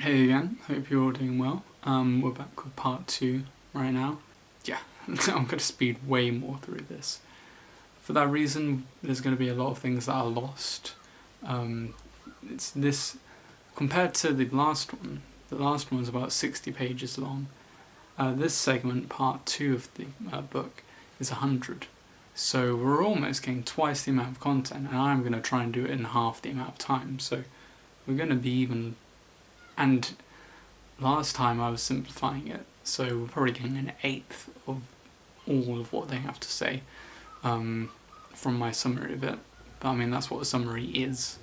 Hey again, hope you're all doing well. We're back with part 2 right now. Yeah, I'm going to speed way more through this. For that reason, there's going to be a lot of things that are lost. It's this, compared to the last one was about 60 pages long. This segment, part 2 of the book, is 100. So we're almost getting twice the amount of content, and I'm going to try and do it in half the amount of time. So we're going to be even. And last time I was simplifying it, so we're probably getting an eighth of all of what they have to say from my summary of it. But I mean, that's what a summary is.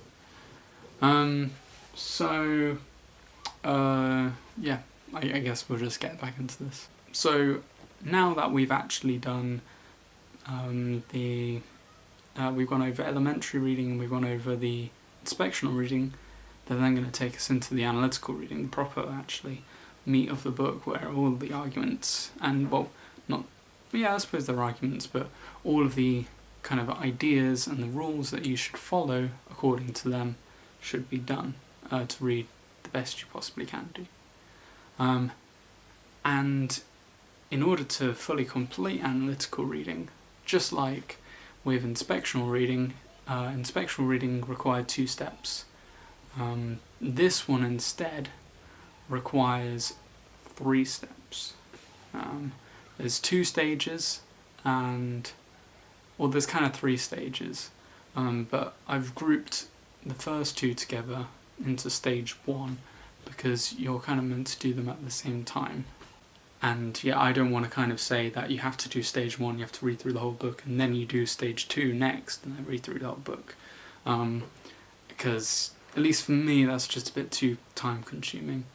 Yeah, I guess we'll just get back into this. So now that we've actually done we've gone over elementary reading and we've gone over the inspectional reading, they're then going to take us into the analytical reading, the proper, actually, meat of the book, where all the arguments and, I suppose they're arguments, but all of the kind of ideas and the rules that you should follow according to them should be done to read the best you possibly can do. And in order to fully complete analytical reading, just like with inspectional reading required 2 steps. This one instead requires 3 steps. There's 2 stages, there's kind of 3 stages, but I've grouped the first 2 together into stage 1 because you're kind of meant to do them at the same time. And yeah, I don't want to kind of say that you have to do stage 1, you have to read through the whole book, and then you do stage 2 next, and then read through the whole book. Because at least for me, that's just a bit too time-consuming.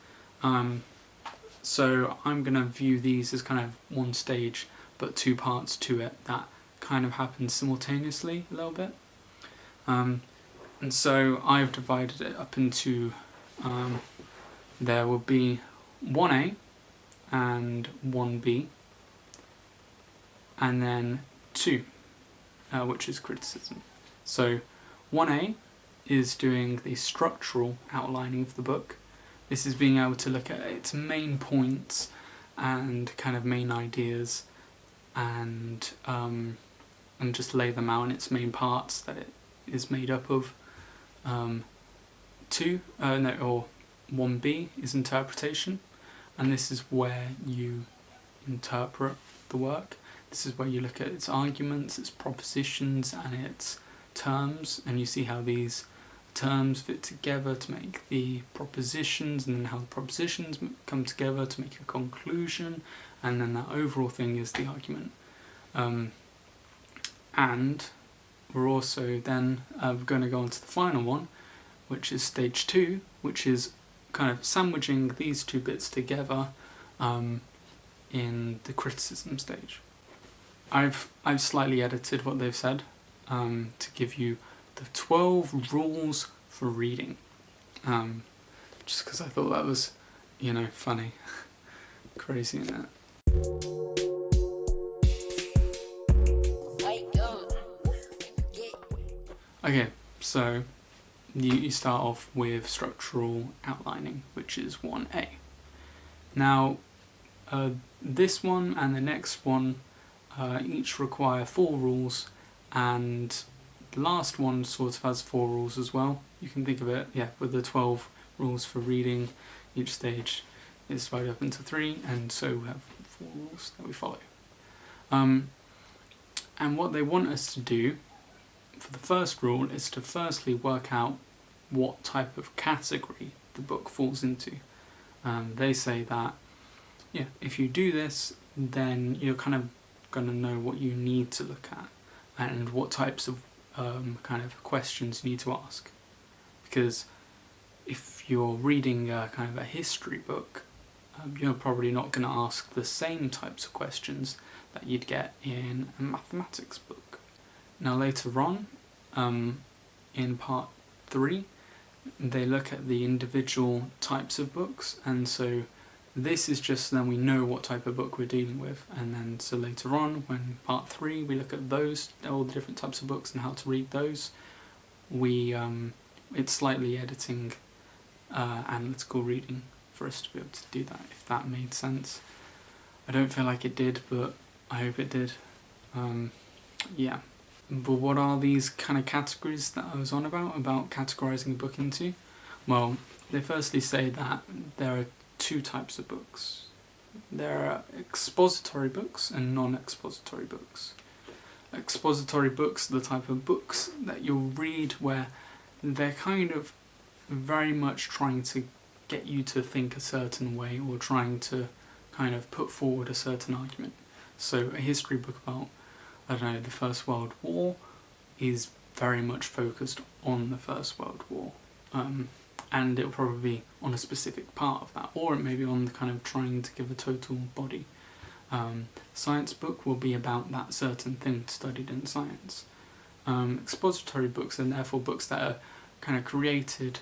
So I'm going to view these as kind of one stage, but 2 parts to it that kind of happen simultaneously a little bit. And so I've divided it up into, there will be 1A and 1B, and then 2, which is criticism. So 1A is doing the structural outlining of the book. This is being able to look at its main points and kind of main ideas and just lay them out in its main parts that it is made up of. 1B is interpretation, and this is where you interpret the work. This is where you look at its arguments, its propositions, and its terms, and you see how these terms fit together to make the propositions, and then how the propositions come together to make a conclusion, and then that overall thing is the argument. And we're also then going to go on to the final one, which is stage 2, which is kind of sandwiching these 2 bits together in the criticism stage. I've slightly edited what they've said to give you the 12 rules for reading, just because I thought that was, funny. Crazy, isn't it? Okay, so you start off with structural outlining, which is 1A. Now, this one and the next one each require 4 rules, and the last one sort of has 4 rules as well. You can think of it, with the 12 rules for reading. Each stage is divided up into 3, and so we have 4 rules that we follow. And what they want us to do for the first rule is to firstly work out what type of category the book falls into. They say that, if you do this, then you're kind of going to know what you need to look at and what types of kind of questions you need to ask. Because if you're reading kind of a history book, you're probably not going to ask the same types of questions that you'd get in a mathematics book. Now later on, in part 3, they look at the individual types of books, and so this is just then we know what type of book we're dealing with, and then so later on, when part 3 we look at those, all the different types of books and how to read those, it's slightly editing analytical reading for us to be able to do that, if that made sense. I don't feel like it did, but I hope it did. Yeah. But what are these kind of categories that I was on about categorising a book into? Well, they firstly say that there are two types of books. There are expository books and non-expository books. Expository books are the type of books that you'll read where they're kind of very much trying to get you to think a certain way, or trying to kind of put forward a certain argument. So a history book about, I don't know, the First World War is very much focused on the First World War. And it'll probably be on a specific part of that, or it may be on the kind of trying to give a total body. Science book will be about that certain thing studied in science. Expository books are therefore books that are kind of created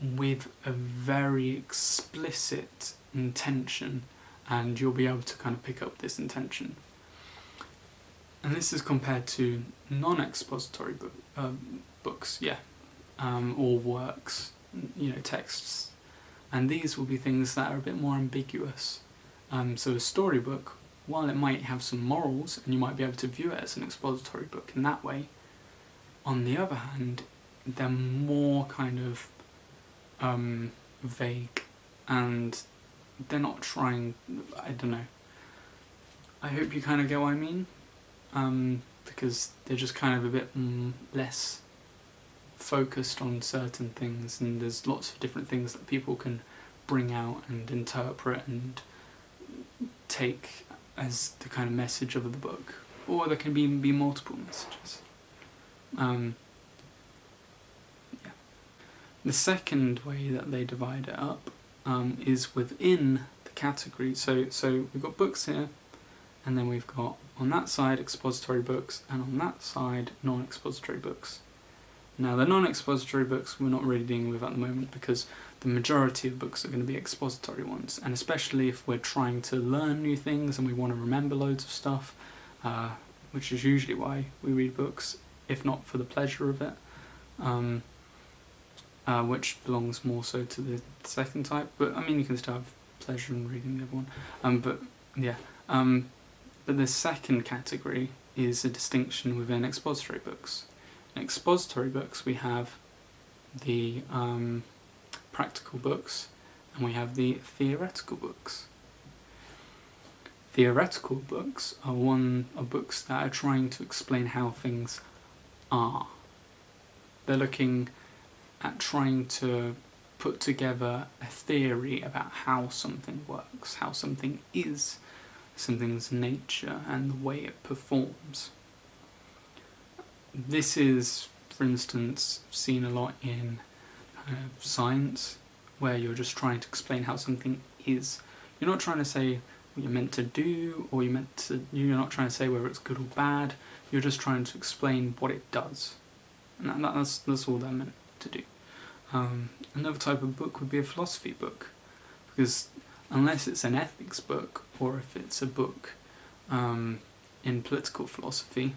with a very explicit intention, and you'll be able to kind of pick up this intention. And this is compared to non-expository books, or works, texts. And these will be things that are a bit more ambiguous. So a storybook, while it might have some morals, and you might be able to view it as an expository book in that way, on the other hand, they're more kind of vague, and they're not trying, I don't know. I hope you kind of get what I mean, because they're just kind of a bit less focused on certain things, and there's lots of different things that people can bring out and interpret and take as the kind of message of the book, or there can be multiple messages. The second way that they divide it up is within the category. So we've got books here, and then we've got on that side expository books, and on that side non-expository books. Now the non-expository books we're not really dealing with at the moment, because the majority of books are going to be expository ones, and especially if we're trying to learn new things and we want to remember loads of stuff, which is usually why we read books, if not for the pleasure of it, which belongs more so to the second type, but I mean you can still have pleasure in reading the other one. But the second category is a distinction within expository books. In expository books we have the practical books, and we have the theoretical books. Theoretical books are books that are trying to explain how things are. They're looking at trying to put together a theory about how something works, how something is, something's nature and the way it performs. This is, for instance, seen a lot in science, where you're just trying to explain how something is. You're not trying to say what you're meant to do, or you're not trying to say whether it's good or bad. You're just trying to explain what it does, and that's all they're meant to do. Another type of book would be a philosophy book, because unless it's an ethics book, or if it's a book in political philosophy,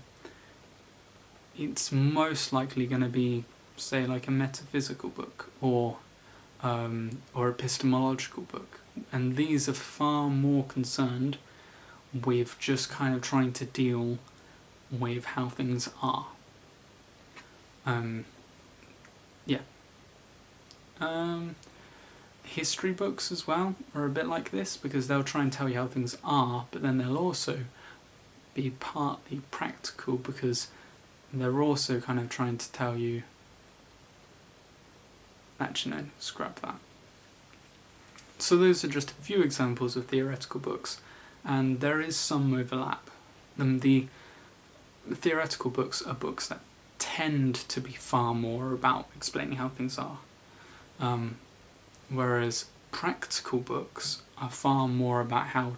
it's most likely going to be, say, like a metaphysical book, or epistemological book, and these are far more concerned with just kind of trying to deal with how things are. History books as well are a bit like this, because they'll try and tell you how things are, but then they'll also be partly practical, because they're also kind of trying to tell you, actually no, scrap that. So those are just a few examples of theoretical books, and there is some overlap. The theoretical books are books that tend to be far more about explaining how things are, whereas practical books are far more about how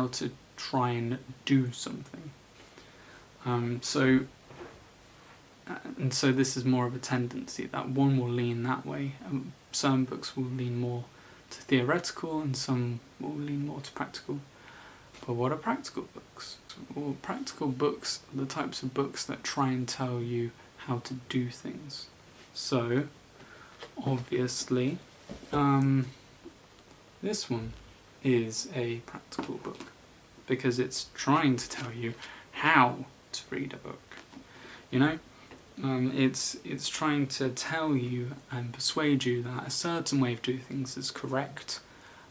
to try and do something. So this is more of a tendency that one will lean that way. Some books will lean more to theoretical, and some will lean more to practical. But what are practical books? Well, practical books are the types of books that try and tell you how to do things. So, obviously, This one is a practical book because it's trying to tell you how to read a book. You know, it's trying to tell you and persuade you that a certain way of doing things is correct,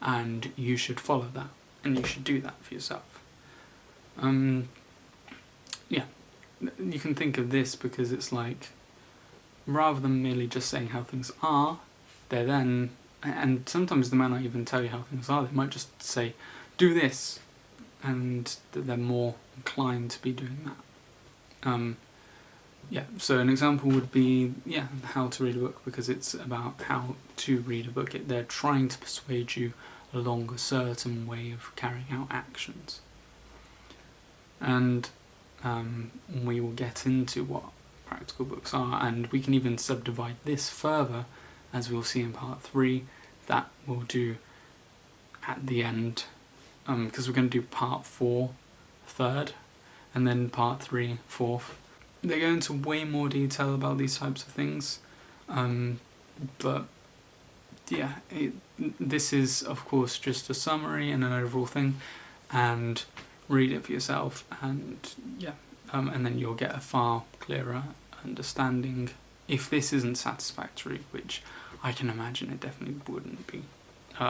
and you should follow that, and you should do that for yourself. Yeah, you can think of this because it's like, rather than merely just saying how things are, they're then, and sometimes they might not even tell you how things are, they might just say, do this, and that they're more inclined to be doing that. Yeah, so an example would be, how to read a book, because it's about how to read a book. They're trying to persuade you along a certain way of carrying out actions. And we will get into what practical books are, and we can even subdivide this further, as we'll see in part 3, that we'll do at the end, because we're going to do part 4 third, and then part 3 fourth. They go into way more detail about these types of things, but yeah, this is of course just a summary and an overall thing, and read it for yourself, and and then you'll get a far clearer understanding if this isn't satisfactory, which I can imagine it definitely wouldn't be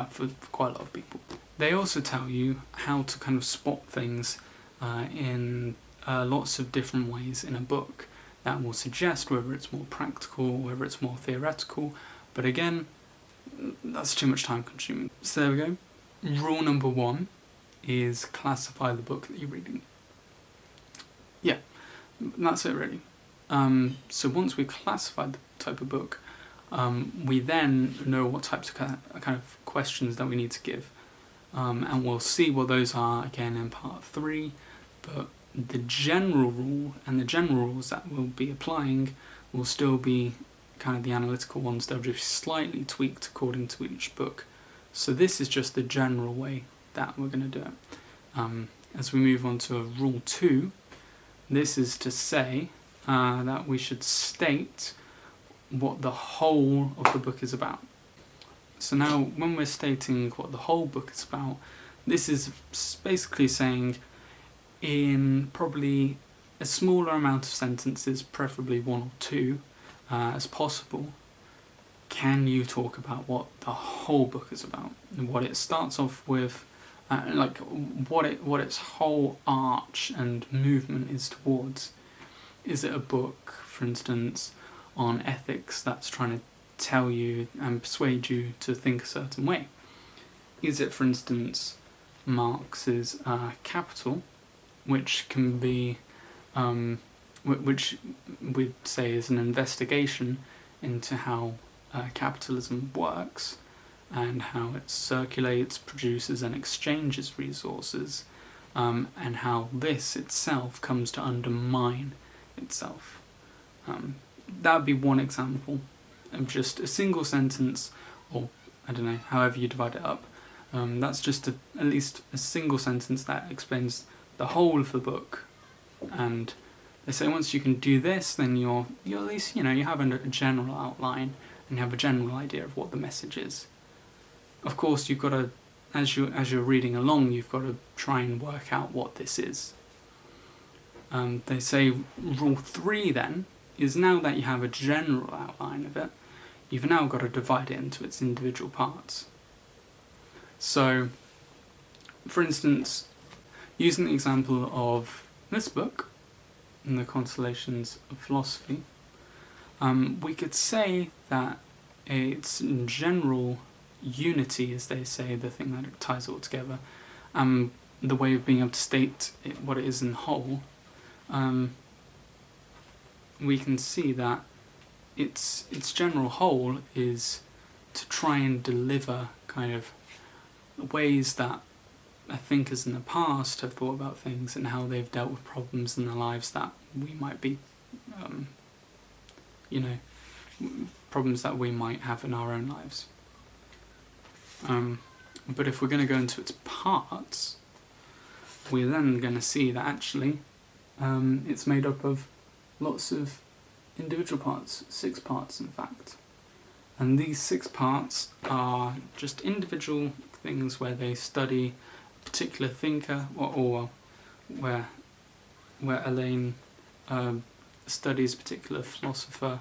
for quite a lot of people. They also tell you how to kind of spot things in lots of different ways in a book that will suggest whether it's more practical or whether it's more theoretical, but again, that's too much time consuming. So there we go. Rule number 1 is classify the book that you're reading. Yeah, that's it really. So once we've classified the type of book, we then know what types of kind of questions that we need to give, and we'll see what those are again in part 3, but the general rule and the general rules that we'll be applying will still be kind of the analytical ones. They'll just slightly tweaked according to each book. So this is just the general way that we're going to do it. As we move on to rule 2, this is to say that we should state what the whole of the book is about. So now when we're stating what the whole book is about, this is basically saying in probably a smaller amount of sentences, preferably 1 or 2 as possible, can you talk about what the whole book is about, and what it starts off with, like what its whole arch and movement is towards. Is it a book, for instance, on ethics that's trying to tell you and persuade you to think a certain way? Is it, for instance, Marx's Capital, which can be, which we'd say is an investigation into how capitalism works and how it circulates, produces and exchanges resources, and how this itself comes to undermine itself. That would be one example of just a single sentence, or I don't know, however you divide it up. That's just at least a single sentence that explains the whole of the book, and they say once you can do this, then you're at least, you have a general outline and you have a general idea of what the message is. Of course, you've got to, as you're reading along, you've got to try and work out what this is. They say rule 3 then is, now that you have a general outline of it, you've now got to divide it into its individual parts. So, for instance, using the example of this book, in the Constellations of Philosophy, we could say that its general unity, as they say, the thing that ties it all together, the way of being able to state what it is in whole, we can see that its general whole is to try and deliver kind of ways that thinkers in the past have thought about things and how they've dealt with problems in their lives that we might be, problems that we might have in our own lives. But if we're going to go into its parts, we're then going to see that actually it's made up of lots of individual parts, 6 parts in fact. And these 6 parts are just individual things where they study a particular thinker, or where Elaine studies a particular philosopher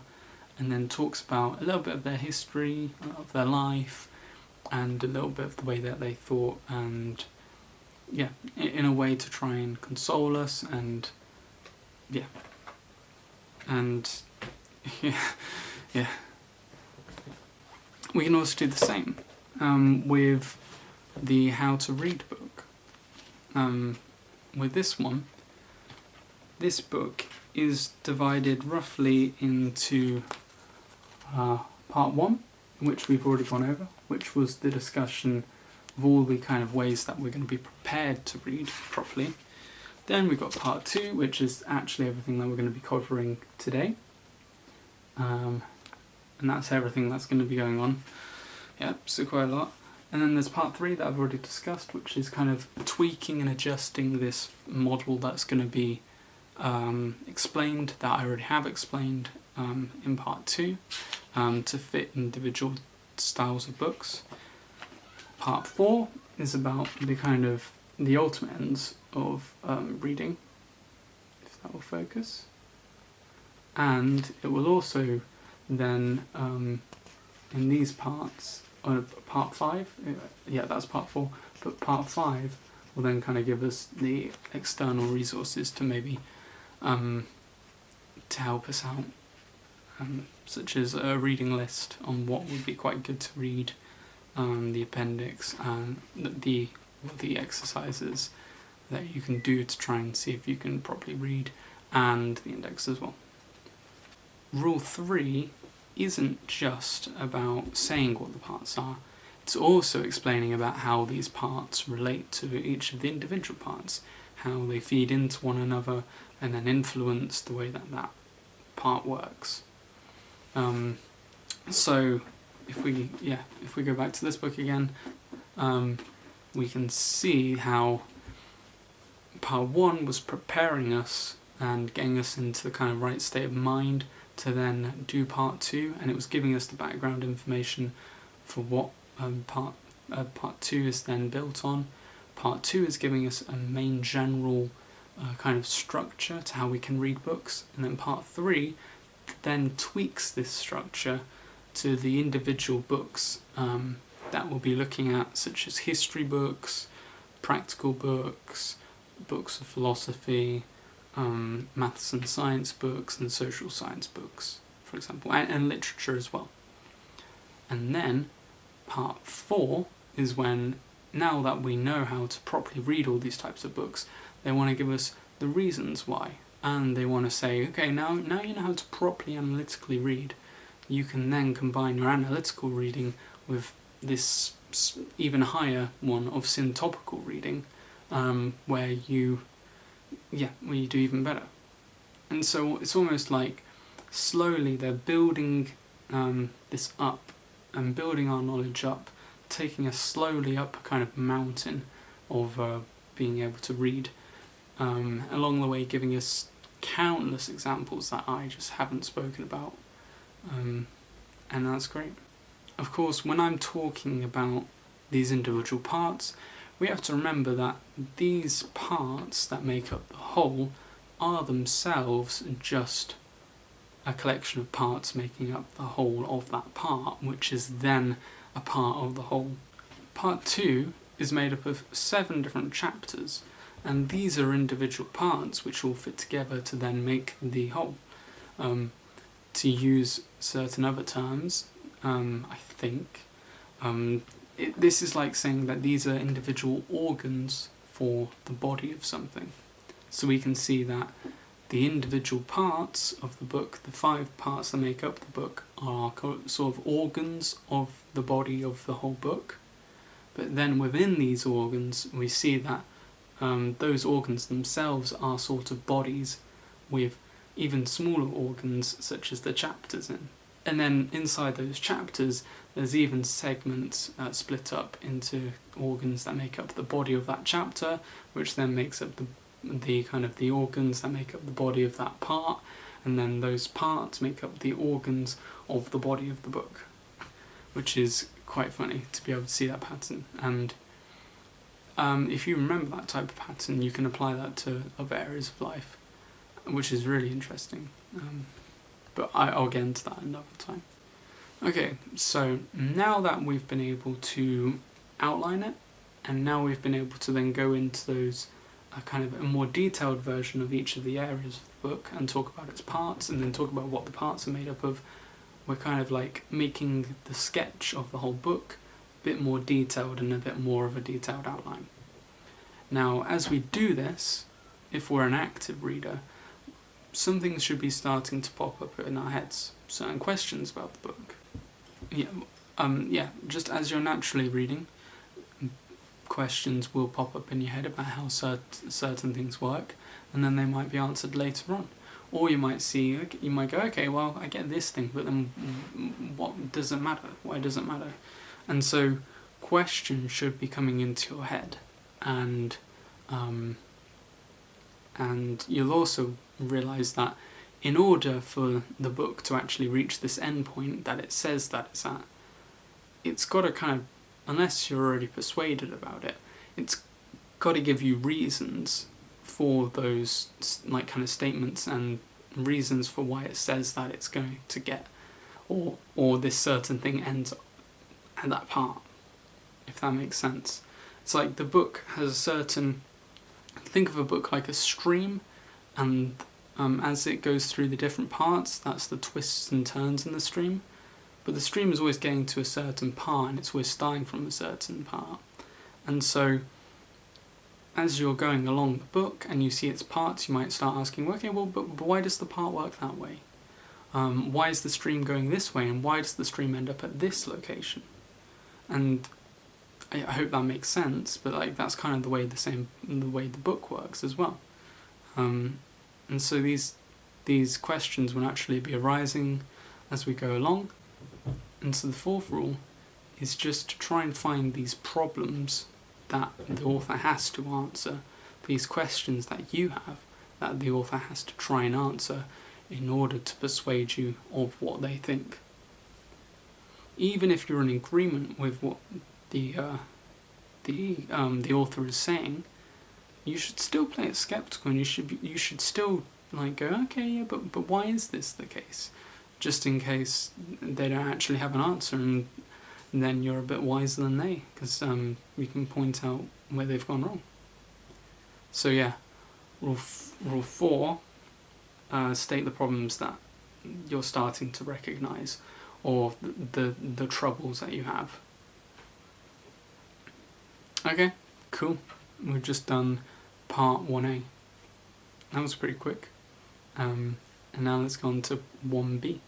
and then talks about a little bit of their history, of their life, and a little bit of the way that they thought, and yeah, in a way to try and console us, and yeah, and yeah. We can also do the same with the How to Read book. With this one, this book is divided roughly into part 1, which we've already gone over, which was the discussion of all the kind of ways that we're going to be prepared to read properly. Then we've got part 2, which is actually everything that we're going to be covering today. And that's everything that's going to be going on. Yeah, so quite a lot. And then there's part 3 that I've already discussed, which is kind of tweaking and adjusting this model that's going to be explained, that I already have explained in part 2, to fit individual styles of books. Part 4 is about the ultimate ends of reading, if that will focus. And it will also then, in these parts, part 5, yeah, that's part 4, but part 5 will then kind of give us the external resources to maybe to help us out, such as a reading list on what would be quite good to read, the appendix, and the exercises that you can do to try and see if you can properly read, and the index as well. Rule 3 isn't just about saying what the parts are, it's also explaining about how these parts relate to each of the individual parts, how they feed into one another and then influence the way that that part works. So if we go back to this book again, we can see how part 1 was preparing us and getting us into the kind of right state of mind to then do part 2, and it was giving us the background information for what part 2 is then built on. Part 2 is giving us a main general kind of structure to how we can read books, and then part 3 then tweaks this structure to the individual books that we'll be looking at, such as history books, practical books, books of philosophy, maths and science books, and social science books, for example, and literature as well. And then part 4 is when, now that we know how to properly read all these types of books, they want to give us the reasons why, and they want to say, okay, now you know how to properly analytically read. You can then combine your analytical reading with this even higher one of syntopical reading, where you do even better. And so it's almost like slowly they're building this up and building our knowledge up, taking us slowly up a kind of mountain of being able to read, along the way giving us countless examples that I just haven't spoken about, and that's great. Of course, when I'm talking about these individual parts, we have to remember that these parts that make up the whole are themselves just a collection of parts making up the whole of that part, which is then a part of the whole. Part 2 is made up of 7 different chapters, and these are individual parts which all fit together to then make the whole. To use certain other terms, I think, this is like saying that these are individual organs for the body of something. So we can see that the individual parts of the book, the 5 parts that make up the book, are sort of organs of the body of the whole book. But then within these organs, we see that those organs themselves are sort of bodies with even smaller organs, such as the chapters in. And then inside those chapters, there's even segments split up into organs that make up the body of that chapter, which then makes up the kind of the organs that make up the body of that part, and then those parts make up the organs of the body of the book. which is quite funny to be able to see that pattern. And if you remember that type of pattern, you can apply that to other areas of life, which is really interesting. But I'll get into that another time. Okay, so now that we've been able to outline it, and now we've been able to then go into those kind of a more detailed version of each of the areas of the book and talk about its parts, and then talk about what the parts are made up of, we're kind of like making the sketch of the whole book a bit more detailed and a bit more of a detailed outline. Now, as we do this, if we're an active reader, some things should be starting to pop up in our heads, certain questions about the book. Just as you're naturally reading, questions will pop up in your head about how certain things work, and then they might be answered later on. Or you might go, okay, well, I get this thing, but then what does it matter? Why does it matter? And so questions should be coming into your head, and you'll also realise that in order for the book to actually reach this end point that it says that it's at, it's got to kind of, unless you're already persuaded about it, it's got to give you reasons for those like kind of statements and reasons for why it says that it's going to get, or this certain thing ends at that part, if that makes sense. It's like the book has a certain, think of a book like a stream, and as it goes through the different parts, that's the twists and turns in the stream. But the stream is always getting to a certain part, and it's always starting from a certain part. And so, as you're going along the book and you see its parts, you might start asking, okay, well, but why does the part work that way? Why is the stream going this way, and why does the stream end up at this location? And I hope that makes sense, but like that's kind of the way the book works as well. And so these questions will naturally be arising as we go along. And so the fourth rule is just to try and find these problems that the author has to answer, these questions that you have that the author has to try and answer in order to persuade you of what they think. Even if you're in agreement with what the author is saying, you should still play it skeptical, and you should still like go, okay, yeah, but why is this the case? Just in case they don't actually have an answer, and then you're a bit wiser than they, because you can point out where they've gone wrong. So yeah, rule 4, state the problems that you're starting to recognise, or the troubles that you have. Okay, cool. We've just done part 1A. That was pretty quick. And now let's go on to 1B.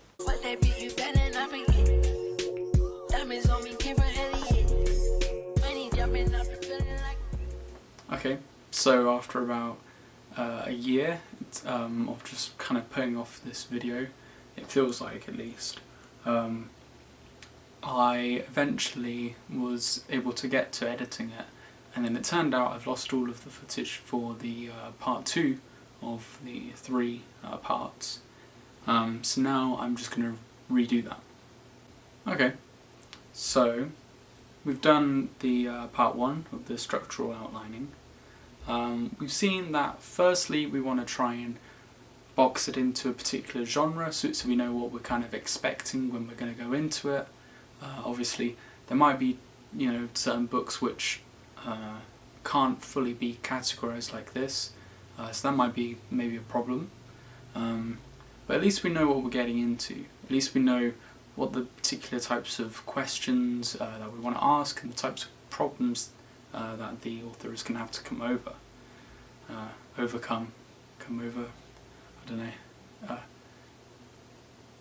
Okay, so after about a year of just kind of putting off this video, it feels like at least, I eventually was able to get to editing it, and then it turned out I've lost all of the footage for the part 2 of the 3 parts. So now I'm just going to redo that. Okay, so we've done the part 1 of the structural outlining. We've seen that firstly we want to try and box it into a particular genre, so we know what we're kind of expecting when we're going to go into it. Obviously there might be, certain books which can't fully be categorized like this, so that might be maybe a problem. But at least we know what we're getting into. At least we know what the particular types of questions that we want to ask, and the types of problems that the author is going to have to overcome, I don't know.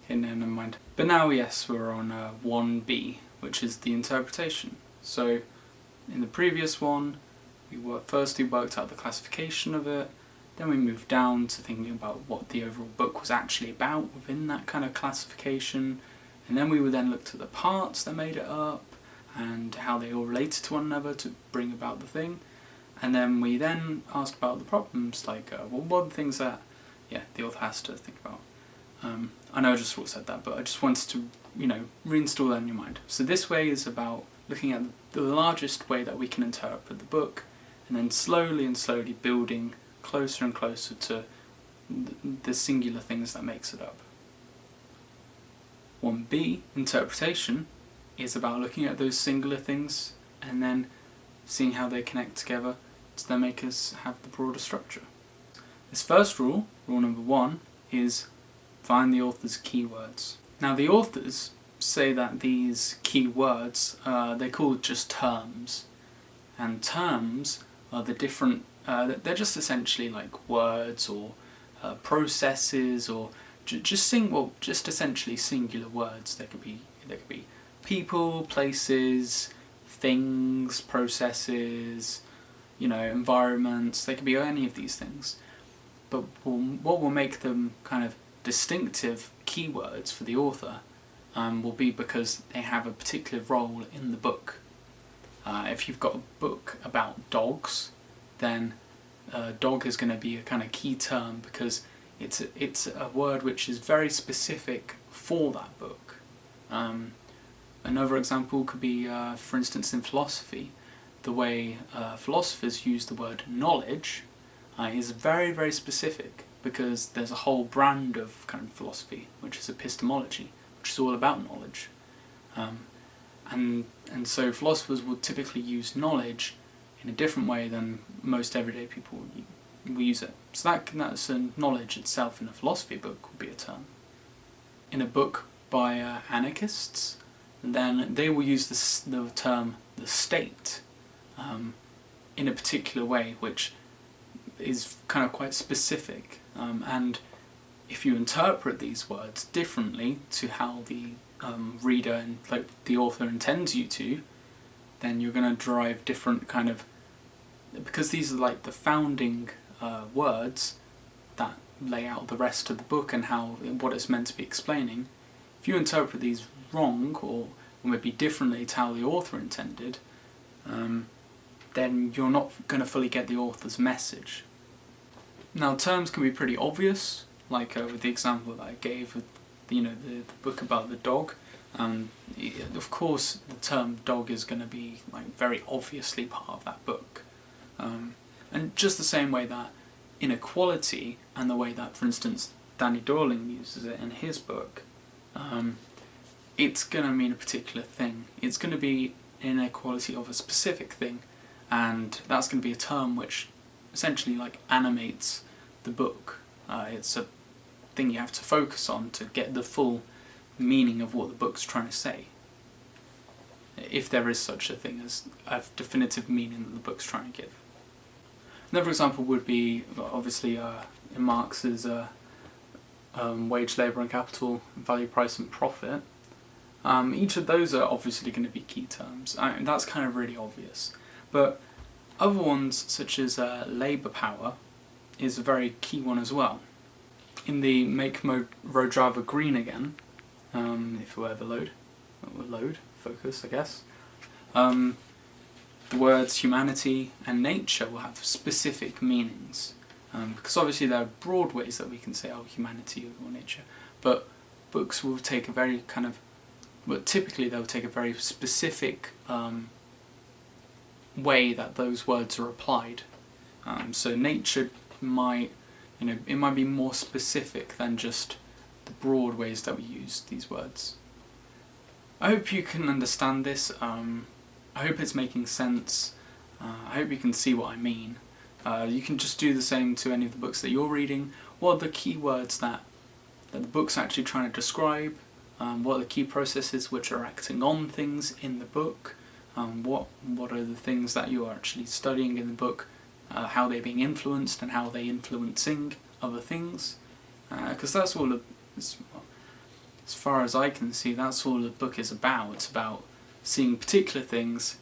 Okay, no, never mind. But now, yes, we're on 1B, which is the interpretation. So, in the previous one, firstly worked out the classification of it, then we moved down to thinking about what the overall book was actually about within that kind of classification, and then we would then look at the parts that made it up, and how they all related to one another to bring about the thing. And then we then asked about the problems, like, what are the things that the author has to think about. I know I just sort of said that, but I just wanted to reinstall that in your mind. So this way is about looking at the largest way that we can interpret the book, and then slowly and slowly building closer and closer to the singular things that makes it up. 1b, interpretation, is about looking at those singular things and then seeing how they connect together to then make us have the broader structure. This first rule, rule number 1, is find the author's keywords. Now the authors say that these keywords, they're called just terms, and terms are the different, they're just essentially like words or processes or just essentially singular words. They could be people, places, things, processes, environments. They could be any of these things. But what will make them kind of distinctive keywords for the author will be because they have a particular role in the book. If you've got a book about dogs, then dog is going to be a kind of key term because it's a word which is very specific for that book. Another example could be, for instance, in philosophy, the way philosophers use the word knowledge is very, very specific, because there's a whole brand of kind of philosophy, which is epistemology, which is all about knowledge. And so philosophers would typically use knowledge in a different way than most everyday people will use it. So that's knowledge itself in a philosophy book would be a term. In a book by anarchists, then they will use the term the state in a particular way, which is kind of quite specific. And if you interpret these words differently to how the reader and the author intends you to, then you're going to derive different kind of, because these are like the founding words that lay out the rest of the book and what it's meant to be explaining. If you interpret these wrong or maybe differently to how the author intended, then you're not going to fully get the author's message. Now terms can be pretty obvious, like with the example that I gave with the book about the dog. Of course the term dog is going to be like very obviously part of that book. And just the same way that inequality, and the way that, for instance, Danny Dorling uses it in his book, it's going to mean a particular thing. It's going to be inequality of a specific thing, and that's going to be a term which essentially like animates the book. It's a thing you have to focus on to get the full meaning of what the book's trying to say, if there is such a thing as a definitive meaning that the book's trying to give. Another example would be obviously in Marx's wage, labour and capital, value, price and profit. Each of those are obviously going to be key terms. That's kind of really obvious. But other ones, such as labour power, is a very key one as well. In the Make Road Driver Green Again, if we ever focus, I guess, the words humanity and nature will have specific meanings. Because obviously there are broad ways that we can say, humanity or nature, but books will take a very kind of, but typically they'll take a very specific way that those words are applied. So nature might, it might be more specific than just the broad ways that we use these words. I hope you can understand this. I hope it's making sense. I hope you can see what I mean. You can just do the same to any of the books that you're reading. What are the key words that the book's actually trying to describe? What are the key processes which are acting on things in the book? What are the things that you are actually studying in the book? How they're being influenced and how they're influencing other things? Because that's all, as far as I can see, that's all the book is about. It's about seeing particular things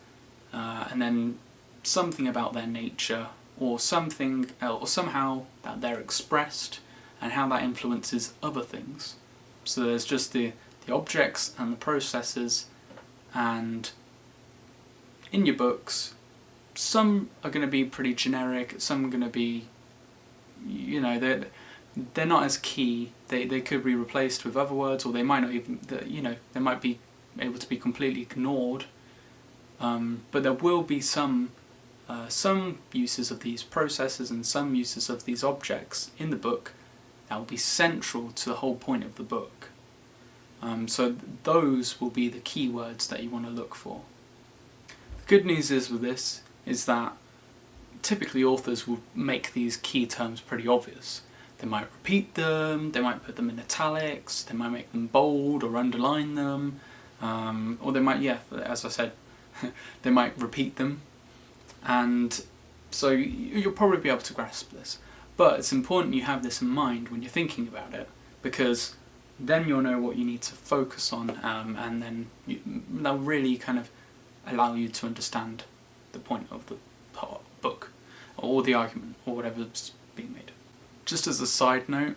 and then something about their nature, or something or somehow that they're expressed and how that influences other things. So there's just the objects and the processes, and in your books some are going to be pretty generic, some are going to be, they're not as key. They could be replaced with other words, or they might not even, they might be able to be completely ignored. But there will be some uses of these processes and some uses of these objects in the book that will be central to the whole point of the book. So those will be the keywords that you want to look for. The good news is with this is that typically authors will make these key terms pretty obvious. They might repeat them, they might put them in italics, they might make them bold or underline them, or they might, as I said, they might repeat them, and so you'll probably be able to grasp this. But it's important you have this in mind when you're thinking about it, because then you'll know what you need to focus on, and then they'll really kind of allow you to understand the point of the book, or the argument, or whatever's being made. Just as a side note,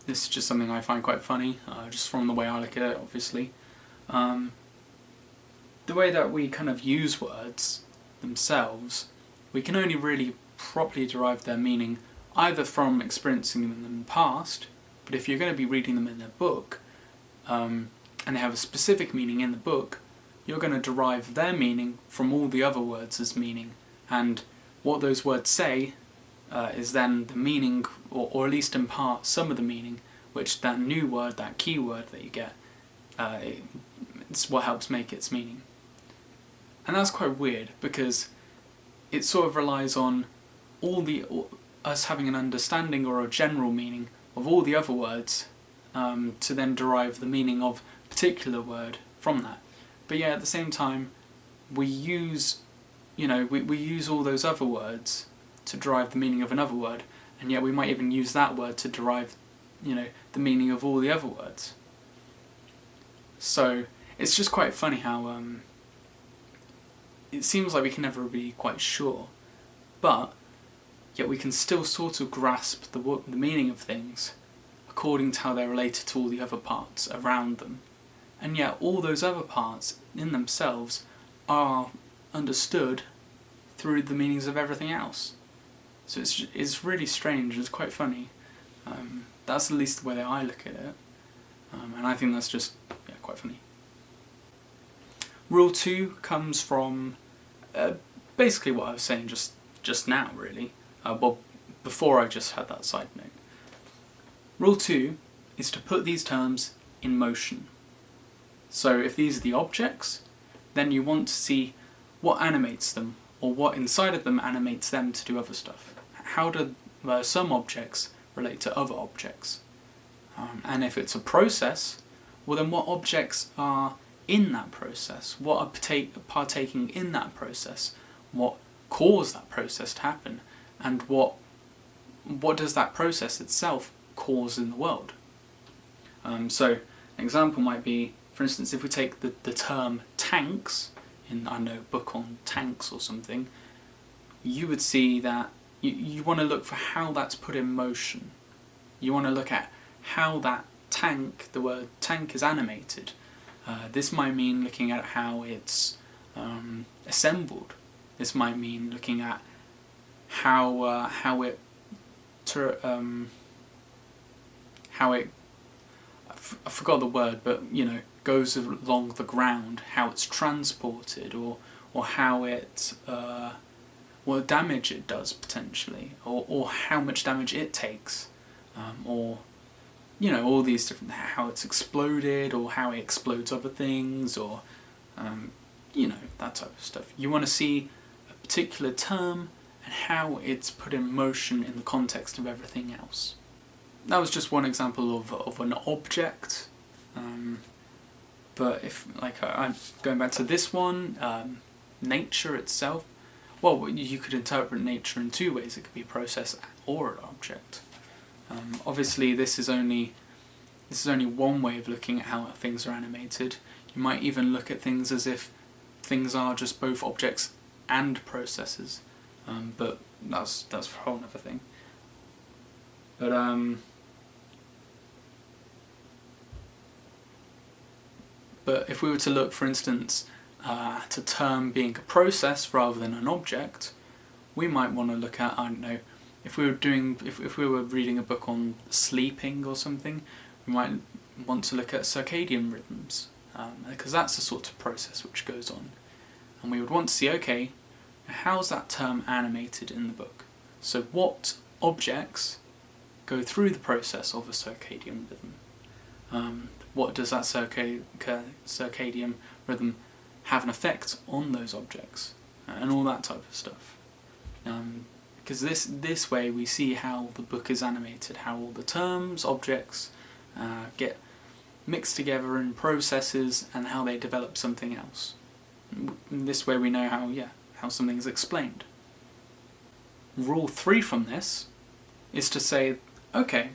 this is just something I find quite funny, just from the way I look at it, obviously. The way that we kind of use words themselves, we can only really properly derive their meaning either from experiencing them in the past, but if you're going to be reading them in a book, and they have a specific meaning in the book, you're going to derive their meaning from all the other words as meaning, and what those words say is then the meaning, or at least in part some of the meaning, which that new word, that key word that you get, it's what helps make its meaning. And that's quite weird, because it sort of relies on us having an understanding or a general meaning of all the other words, to then derive the meaning of a particular word from that. But at the same time, we use all those other words to derive the meaning of another word, and yet we might even use that word to derive, the meaning of all the other words. So it's just quite funny how it seems like we can never be quite sure, but yet we can still sort of grasp the meaning of things according to how they're related to all the other parts around them. And yet all those other parts in themselves are understood through the meanings of everything else. So it's really strange, it's quite funny. That's at least the way that I look at it, and I think that's just quite funny. Rule 2 comes from basically what I was saying just now, really. Well, before I just had that side note. Rule 2 is to put these terms in motion. So if these are the objects, then you want to see what animates them, or what inside of them animates them to do other stuff. How do some objects relate to other objects? And if it's a process, well then what objects are in that process? What are partaking in that process? What caused that process to happen? And what does that process itself cause in the world? So an example might be, for instance, if we take the term tanks, in a book on tanks or something, you would see that you want to look for how that's put in motion. You want to look at how that tank, the word tank, is animated. This might mean looking at how it's assembled. This might mean looking at how it I forgot the word, but goes along the ground, how it's transported, or how it what damage it does potentially, or how much damage it takes, or all these different, how it's exploded, or how it explodes other things, or that type of stuff. You want to see a particular term and how it's put in motion in the context of everything else. That was just one example of an object, but if, I'm going back to this one, nature itself, well, you could interpret nature in two ways. It could be a process or an object. Obviously, this is only one way of looking at how things are animated. You might even look at things as if things are just both objects and processes, but that's a whole other thing. But if we were to look, for instance, at a term being a process rather than an object, we might want to look at, if we were reading a book on sleeping or something, we might want to look at circadian rhythms, because that's the sort of process which goes on. And we would want to see, okay, how's that term animated in the book? So what objects go through the process of a circadian rhythm? What does that circadian rhythm have an effect on those objects? And all that type of stuff. Because this way we see how the book is animated, how all the terms, objects get mixed together in processes and how they develop something else. In this way we know how something is explained. Rule 3 from this is to say, okay,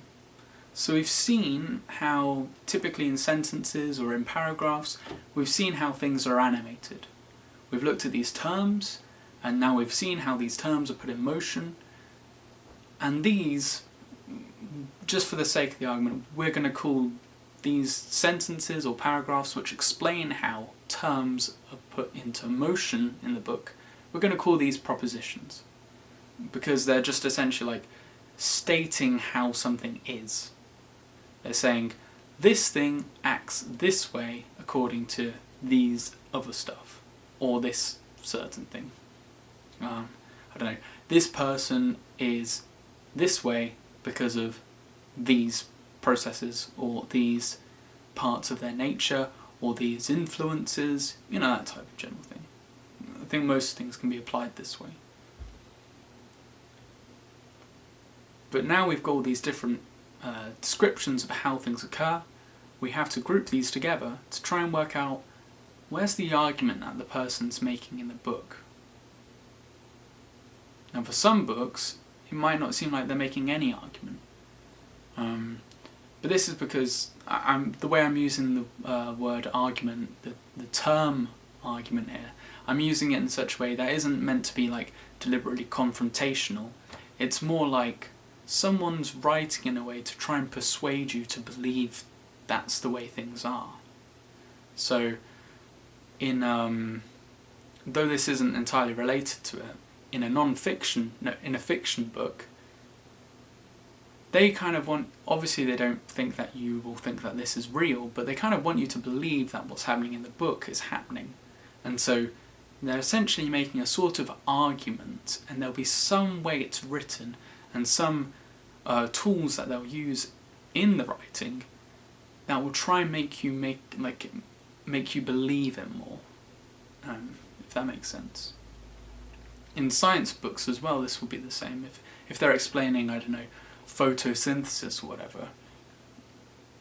so we've seen how typically in sentences or in paragraphs, we've seen how things are animated. We've looked at these terms, and now we've seen how these terms are put in motion, and these, just for the sake of the argument, we're going to call these sentences or paragraphs which explain how terms are put into motion in the book, we're going to call these propositions, because they're just essentially like stating how something is. They're saying, this thing acts this way according to these other stuff, or this certain thing. I don't know, this person is this way because of these processes, or these parts of their nature, or these influences, that type of general thing. I think most things can be applied this way. But now we've got all these different descriptions of how things occur. We have to group these together to try and work out where's the argument that the person's making in the book. Now for some books, it might not seem like they're making any argument. But this is because the way I'm using the word argument, the term argument here, I'm using it in such a way that isn't meant to be like deliberately confrontational. It's more like someone's writing in a way to try and persuade you to believe that's the way things are. So, though this isn't entirely related to it, in a fiction book, they kind of want, obviously they don't think that you will think that this is real, but they kind of want you to believe that what's happening in the book is happening. And so they're essentially making a sort of argument, and there'll be some way it's written, and some tools that they'll use in the writing that will try and make you believe it more, if that makes sense. In science books as well, this will be the same. If they're explaining, I don't know, photosynthesis or whatever,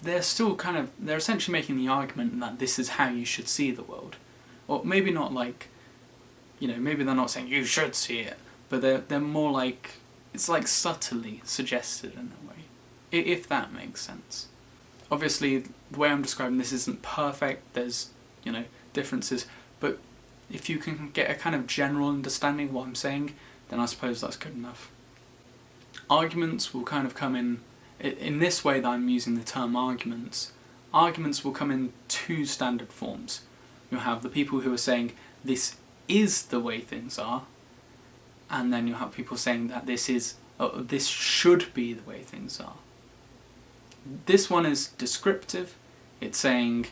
they're essentially making the argument that this is how you should see the world. Or maybe not like, maybe they're not saying you should see it, but they're more like, it's like subtly suggested in a way, if that makes sense. Obviously, the way I'm describing this isn't perfect, there's, differences, but if you can get a kind of general understanding of what I'm saying, then I suppose that's good enough. Arguments will kind of come in this way that I'm using the term arguments will come in two standard forms. You'll have the people who are saying, this is the way things are, and then you'll have people saying that this should be the way things are. This one is descriptive. It's saying,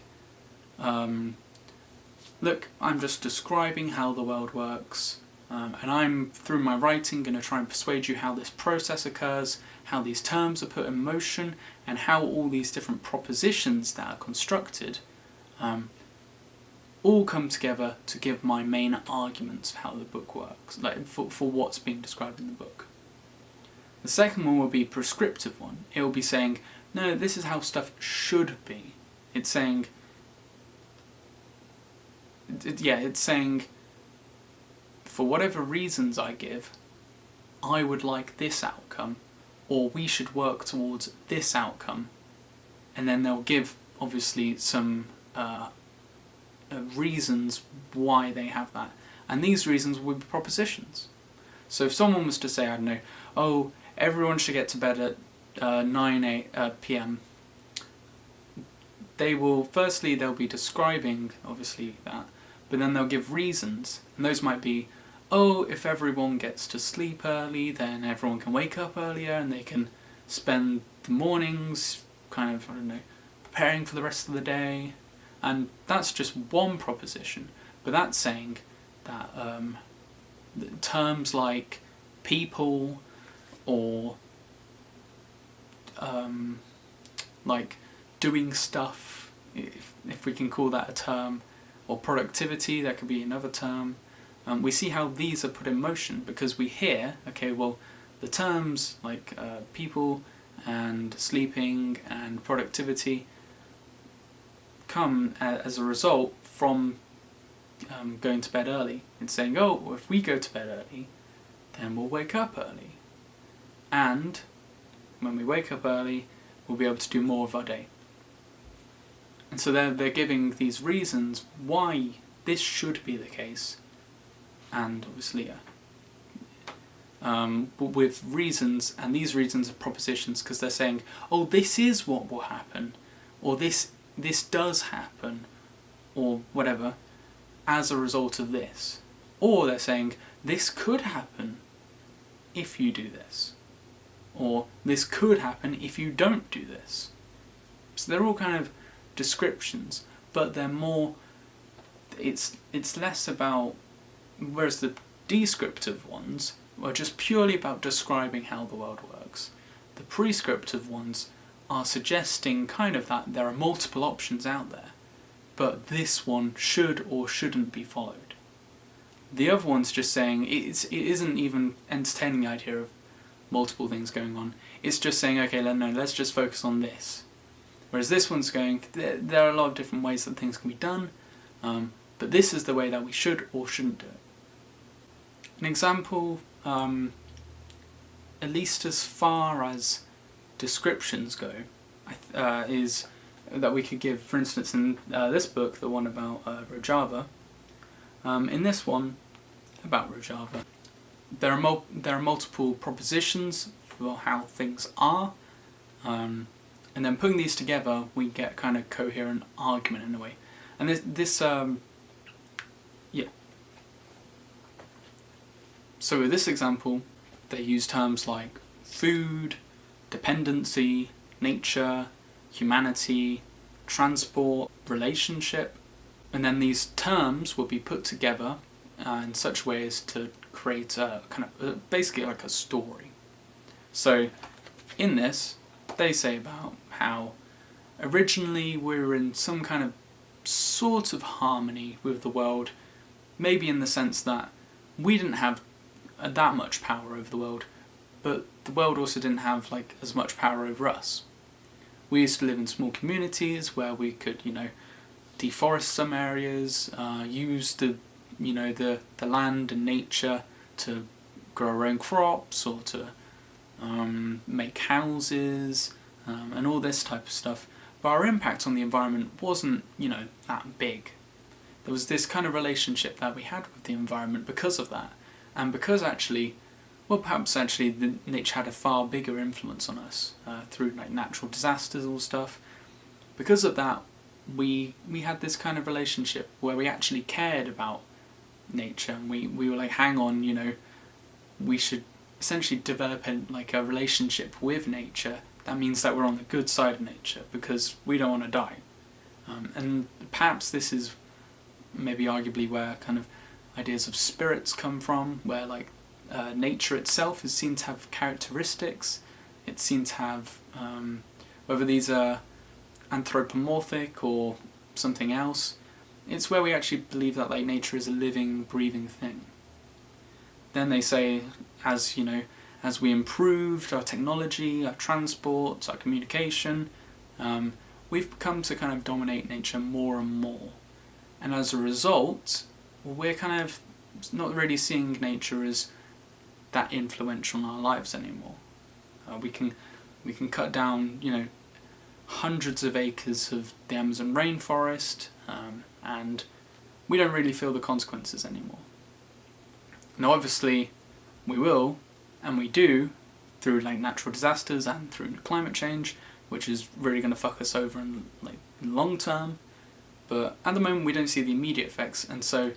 look, I'm just describing how the world works, and I'm, through my writing, going to try and persuade you how this process occurs, how these terms are put in motion, and how all these different propositions that are constructed all come together to give my main arguments for how the book works, like for what's being described in the book. The second one will be a prescriptive one. It will be saying, no, this is how stuff should be. It's saying, it's saying, for whatever reasons I give, I would like this outcome, or we should work towards this outcome. And then they'll give, obviously, some reasons why they have that. And these reasons will be propositions. So if someone was to say, I don't know, oh, everyone should get to bed at 9 p.m, they'll be describing, obviously, that, but then they'll give reasons, and those might be, oh, if everyone gets to sleep early, then everyone can wake up earlier and they can spend the mornings kind of, I don't know, preparing for the rest of the day. And that's just one proposition, but that's saying that terms like people or like doing stuff, if we can call that a term, or productivity, that could be another term. We see how these are put in motion because we hear, okay, well, the terms like people and sleeping and productivity come as a result from going to bed early. It's saying, oh, well, if we go to bed early, then we'll wake up early. And when we wake up early, we'll be able to do more of our day. And so they're giving these reasons why this should be the case, and obviously, but with reasons, and these reasons are propositions because they're saying, oh, this is what will happen, or this does happen, or whatever, as a result of this. Or they're saying, this could happen if you do this. Or this could happen if you don't do this. So they're all kind of descriptions, but they're more, it's less about, whereas the descriptive ones are just purely about describing how the world works. The prescriptive ones are suggesting kind of that there are multiple options out there, but this one should or shouldn't be followed. The other one's just saying it isn't even entertaining the idea of multiple things going on. It's just saying, okay, no, let's just focus on this. Whereas this one's going, there are a lot of different ways that things can be done, but this is the way that we should or shouldn't do it. An example, at least as far as descriptions go, is that we could give, for instance, in this book, the one about Rojava. In this one, about Rojava, there are multiple propositions for how things are, and then putting these together, we get kind of coherent argument in a way. And So with this example, they use terms like food, dependency, nature, humanity, transport, relationship, and then these terms will be put together in such ways to create a kind of basically like a story. So in this, they say about how originally we were in some kind of sort of harmony with the world, maybe in the sense that we didn't have that much power over the world, but the world also didn't have like as much power over us. We used to live in small communities where we could, deforest some areas, use the land and nature to grow our own crops or to make houses and all this type of stuff. But our impact on the environment wasn't, that big. There was this kind of relationship that we had with the environment because of that. And because perhaps nature had a far bigger influence on us through like natural disasters or stuff. Because of that, we had this kind of relationship where we actually cared about nature, and we were like, hang on, we should essentially develop a relationship with nature. That means that we're on the good side of nature because we don't want to die. And perhaps this is maybe arguably where kind of ideas of spirits come from, where nature itself is seen to have characteristics. It's seen to have, whether these are anthropomorphic or something else, it's where we actually believe that nature is a living, breathing thing. Then they say, as we improved our technology, our transport, our communication, we've come to kind of dominate nature more and more. And as a result, we're kind of not really seeing nature as that influential in our lives anymore. We can cut down, hundreds of acres of the Amazon rainforest, and we don't really feel the consequences anymore. Now, obviously, we will, and we do, through natural disasters and through climate change, which is really going to fuck us over in long term. But at the moment, we don't see the immediate effects, and so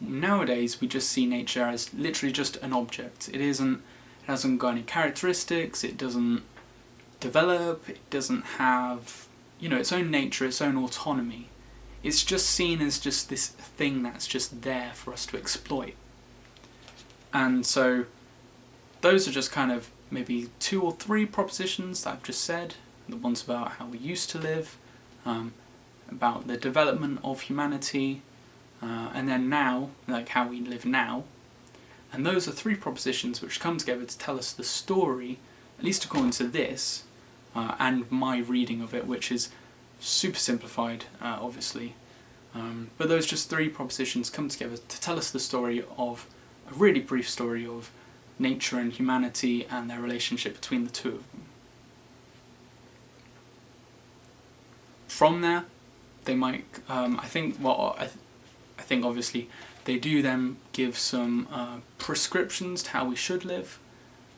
nowadays we just see nature as literally just an object. It hasn't got any characteristics, it doesn't develop, it doesn't have, its own nature, its own autonomy. It's just seen as just this thing that's just there for us to exploit. And so those are just kind of maybe 2 or 3 propositions that I've just said. The ones about how we used to live, about the development of humanity, and then now, like how we live now. And those are 3 propositions which come together to tell us the story, at least according to this, and my reading of it, which is super simplified, obviously. But those just 3 propositions come together to tell us the story of, a really brief story of nature and humanity and their relationship between the two of them. From there, they might, I think obviously they do then give some prescriptions to how we should live,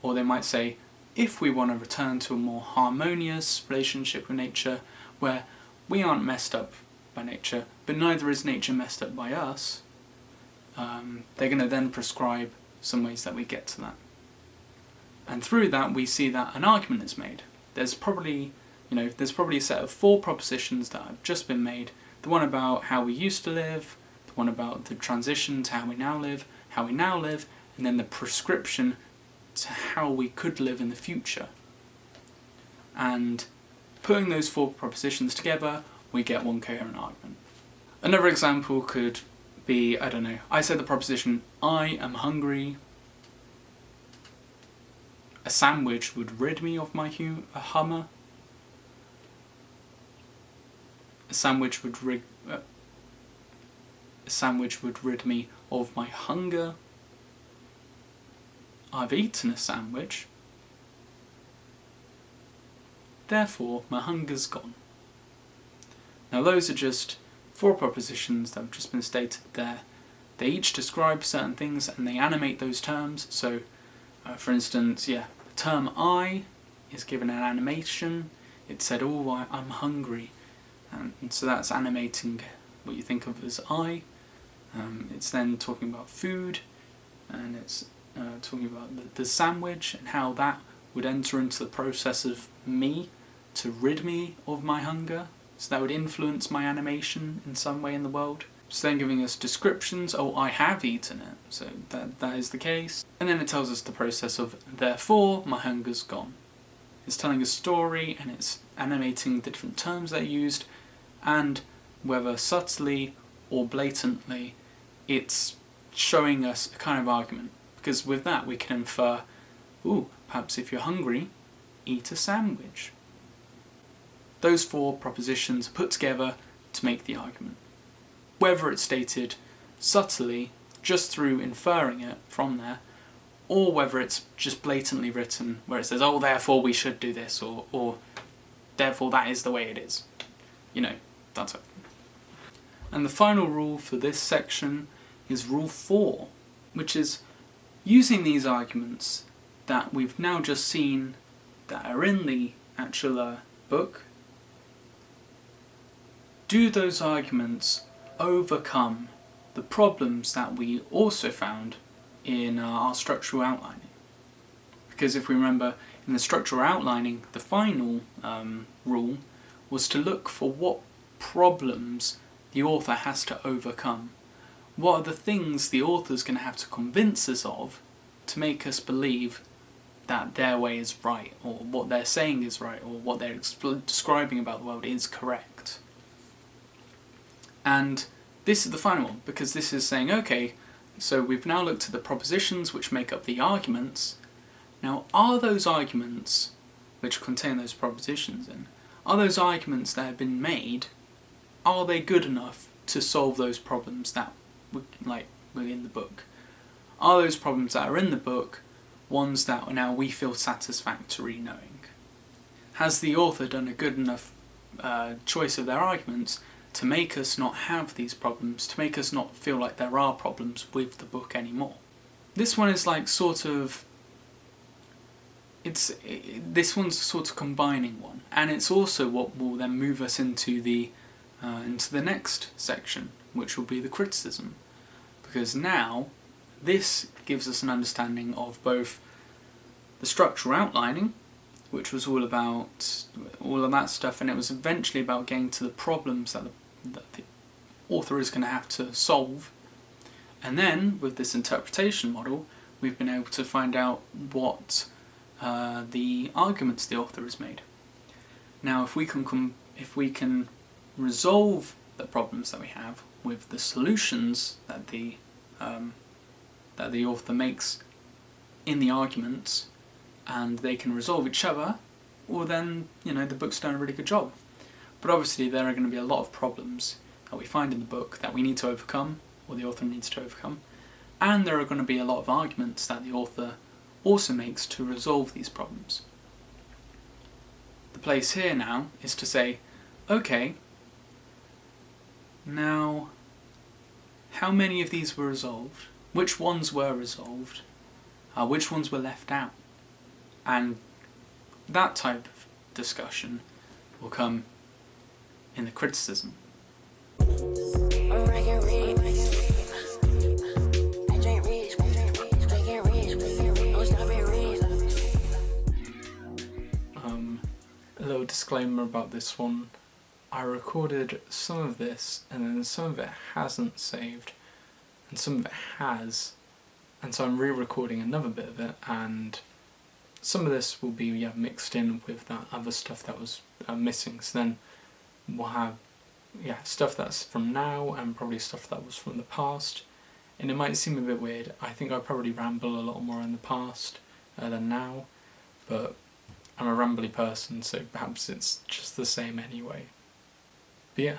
or they might say, if we want to return to a more harmonious relationship with nature, where we aren't messed up by nature, but neither is nature messed up by us, they're going to then prescribe some ways that we get to that. And through that we see that an argument is made. There's probably a set of 4 propositions that have just been made. The one about how we used to live, the one about the transition to how we now live, and then the prescription to how we could live in the future. And putting those 4 propositions together, we get one coherent argument. Another example could be, I said the proposition, I am hungry. A sandwich would rid me of my Hummer. A sandwich would rid me of my hunger. I've eaten a sandwich. Therefore, my hunger's gone. Now those are just 4 propositions that have just been stated there. They each describe certain things and they animate those terms. So, for instance, the term I is given an animation. It said, oh, I'm hungry. And so that's animating what you think of as I. It's then talking about food, and it's talking about the sandwich and how that would enter into the process of me to rid me of my hunger. So that would influence my animation in some way in the world. It's then giving us descriptions. Oh, I have eaten it, so that is the case. And then it tells us the process of, therefore, my hunger's gone. It's telling a story and it's animating the different terms that are used, and whether subtly or blatantly, it's showing us a kind of argument. Because with that we can infer, perhaps if you're hungry, eat a sandwich. Those 4 propositions are put together to make the argument. Whether it's stated subtly, just through inferring it from there, or whether it's just blatantly written, where it says, oh, therefore we should do this, or therefore that is the way it is. That's it. And the final rule for this section is rule 4, which is using these arguments that we've now just seen that are in the actual book. Do those arguments overcome the problems that we also found in our structural outlining? Because if we remember, in the structural outlining, the final rule was to look for what problems the author has to overcome. What are the things the author's going to have to convince us of to make us believe that their way is right, or what they're saying is right, or what they're describing about the world is correct. And this is the final one, because this is saying, okay, so we've now looked at the propositions which make up the arguments. Now, are those arguments, which contain those propositions in, are those arguments that have been made, are they good enough to solve those problems that were in the book? Are those problems that are in the book ones that now we feel satisfactory knowing? Has the author done a good enough choice of their arguments to make us not have these problems, to make us not feel like there are problems with the book anymore? This one is this one's sort of combining one, and it's also what will then move us into the next section, which will be the criticism. because now this gives us an understanding of both the structural outlining, which was all about all of that stuff, and it was eventually about getting to the problems that the author is going to have to solve. And then, with this interpretation model, we've been able to find out what the arguments the author has made. Now, if we can resolve the problems that we have with the solutions that the author makes in the arguments, and they can resolve each other, well then, the book's done a really good job. But obviously there are going to be a lot of problems that we find in the book that we need to overcome, or the author needs to overcome, and there are going to be a lot of arguments that the author also makes to resolve these problems. The place here now is to say, okay, now how many of these were resolved? Which ones were resolved? Which ones were left out? And that type of discussion will come in the criticism. A little disclaimer about this one. I recorded some of this and then some of it hasn't saved and some of it has, and so I'm re-recording another bit of it, and some of this will be mixed in with that other stuff that was missing. So then we'll have stuff that's from now and probably stuff that was from the past. And it might seem a bit weird. I think I probably ramble a lot more in the past than now, but I'm a rambly person, so perhaps it's just the same anyway. But yeah,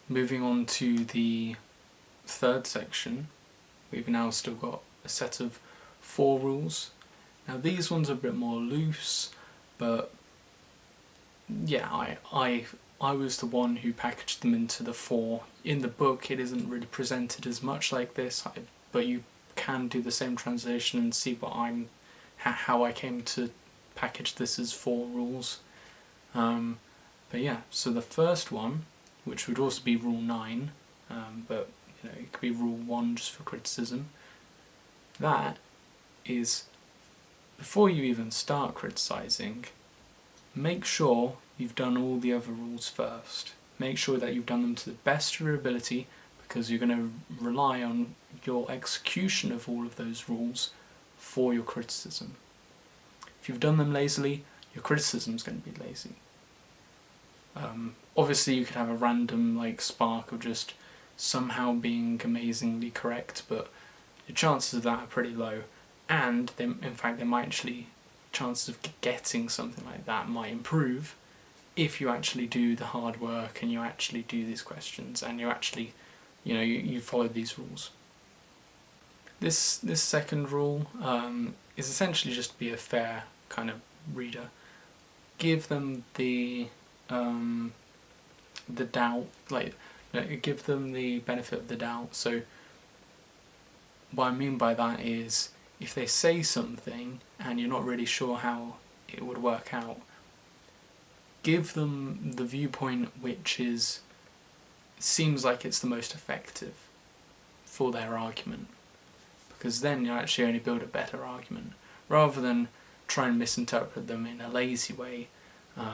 moving on to the third section, we've now still got a set of 4 rules. Now these ones are a bit more loose, but yeah, I was the one who packaged them into the 4. In the book it isn't really presented as much like this, but you can do the same translation and see how I came to package this as 4 rules. But yeah, so the first one, which would also be rule 9, but it could be rule 1 just for criticism, that is, before you even start criticising, make sure you've done all the other rules first. Make sure that you've done them to the best of your ability, because you're going to rely on your execution of all of those rules for your criticism. If you've done them lazily, your criticism is going to be lazy. Obviously you could have a random spark of just somehow being amazingly correct, but the chances of that are pretty low, and in fact they might actually, chances of getting something like that might improve if you actually do the hard work and you actually do these questions and you actually, you follow these rules. This second rule is essentially just to be a fair kind of reader. Give them the doubt, give them the benefit of the doubt. So what I mean by that is, if they say something and you're not really sure how it would work out, give them the viewpoint which seems like it's the most effective for their argument, because then you actually only build a better argument, rather than try and misinterpret them in a lazy way,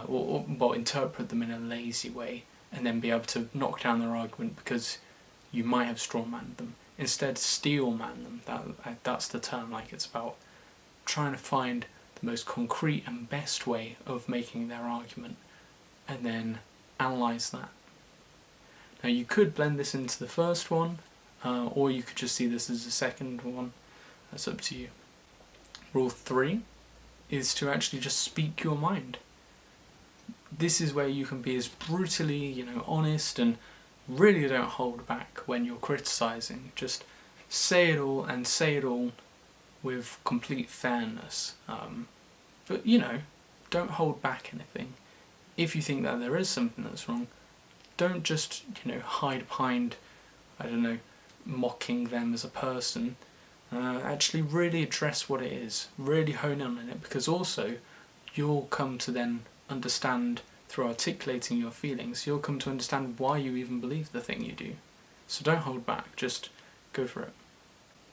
or interpret them in a lazy way and then be able to knock down their argument because you might have strawmanned them. Instead, steel-man them. That's the term. It's about trying to find the most concrete and best way of making their argument, and then analyse that. Now you could blend this into the first one, or you could just see this as the second one. That's up to you. Rule 3 is to actually just speak your mind. This is where you can be as brutally, honest, and really don't hold back when you're criticising. Just say it all, and say it all with complete fairness. But don't hold back anything. If you think that there is something that's wrong, don't just hide behind, mocking them as a person. Actually really address what it is, really hone in on it, because also you'll come to then understand, through articulating your feelings, you'll come to understand why you even believe the thing you do. So don't hold back, just go for it.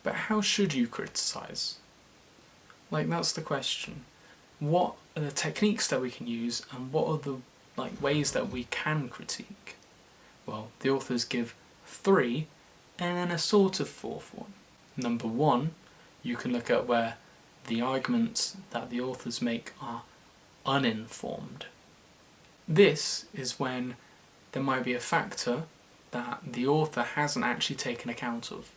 But how should you criticise? Like, that's the question. What are the techniques that we can use, and what are the ways that we can critique? Well, the authors give 3, and then a sort of 4th one. Number 1, you can look at where the arguments that the authors make are uninformed. This is when there might be a factor that the author hasn't actually taken account of.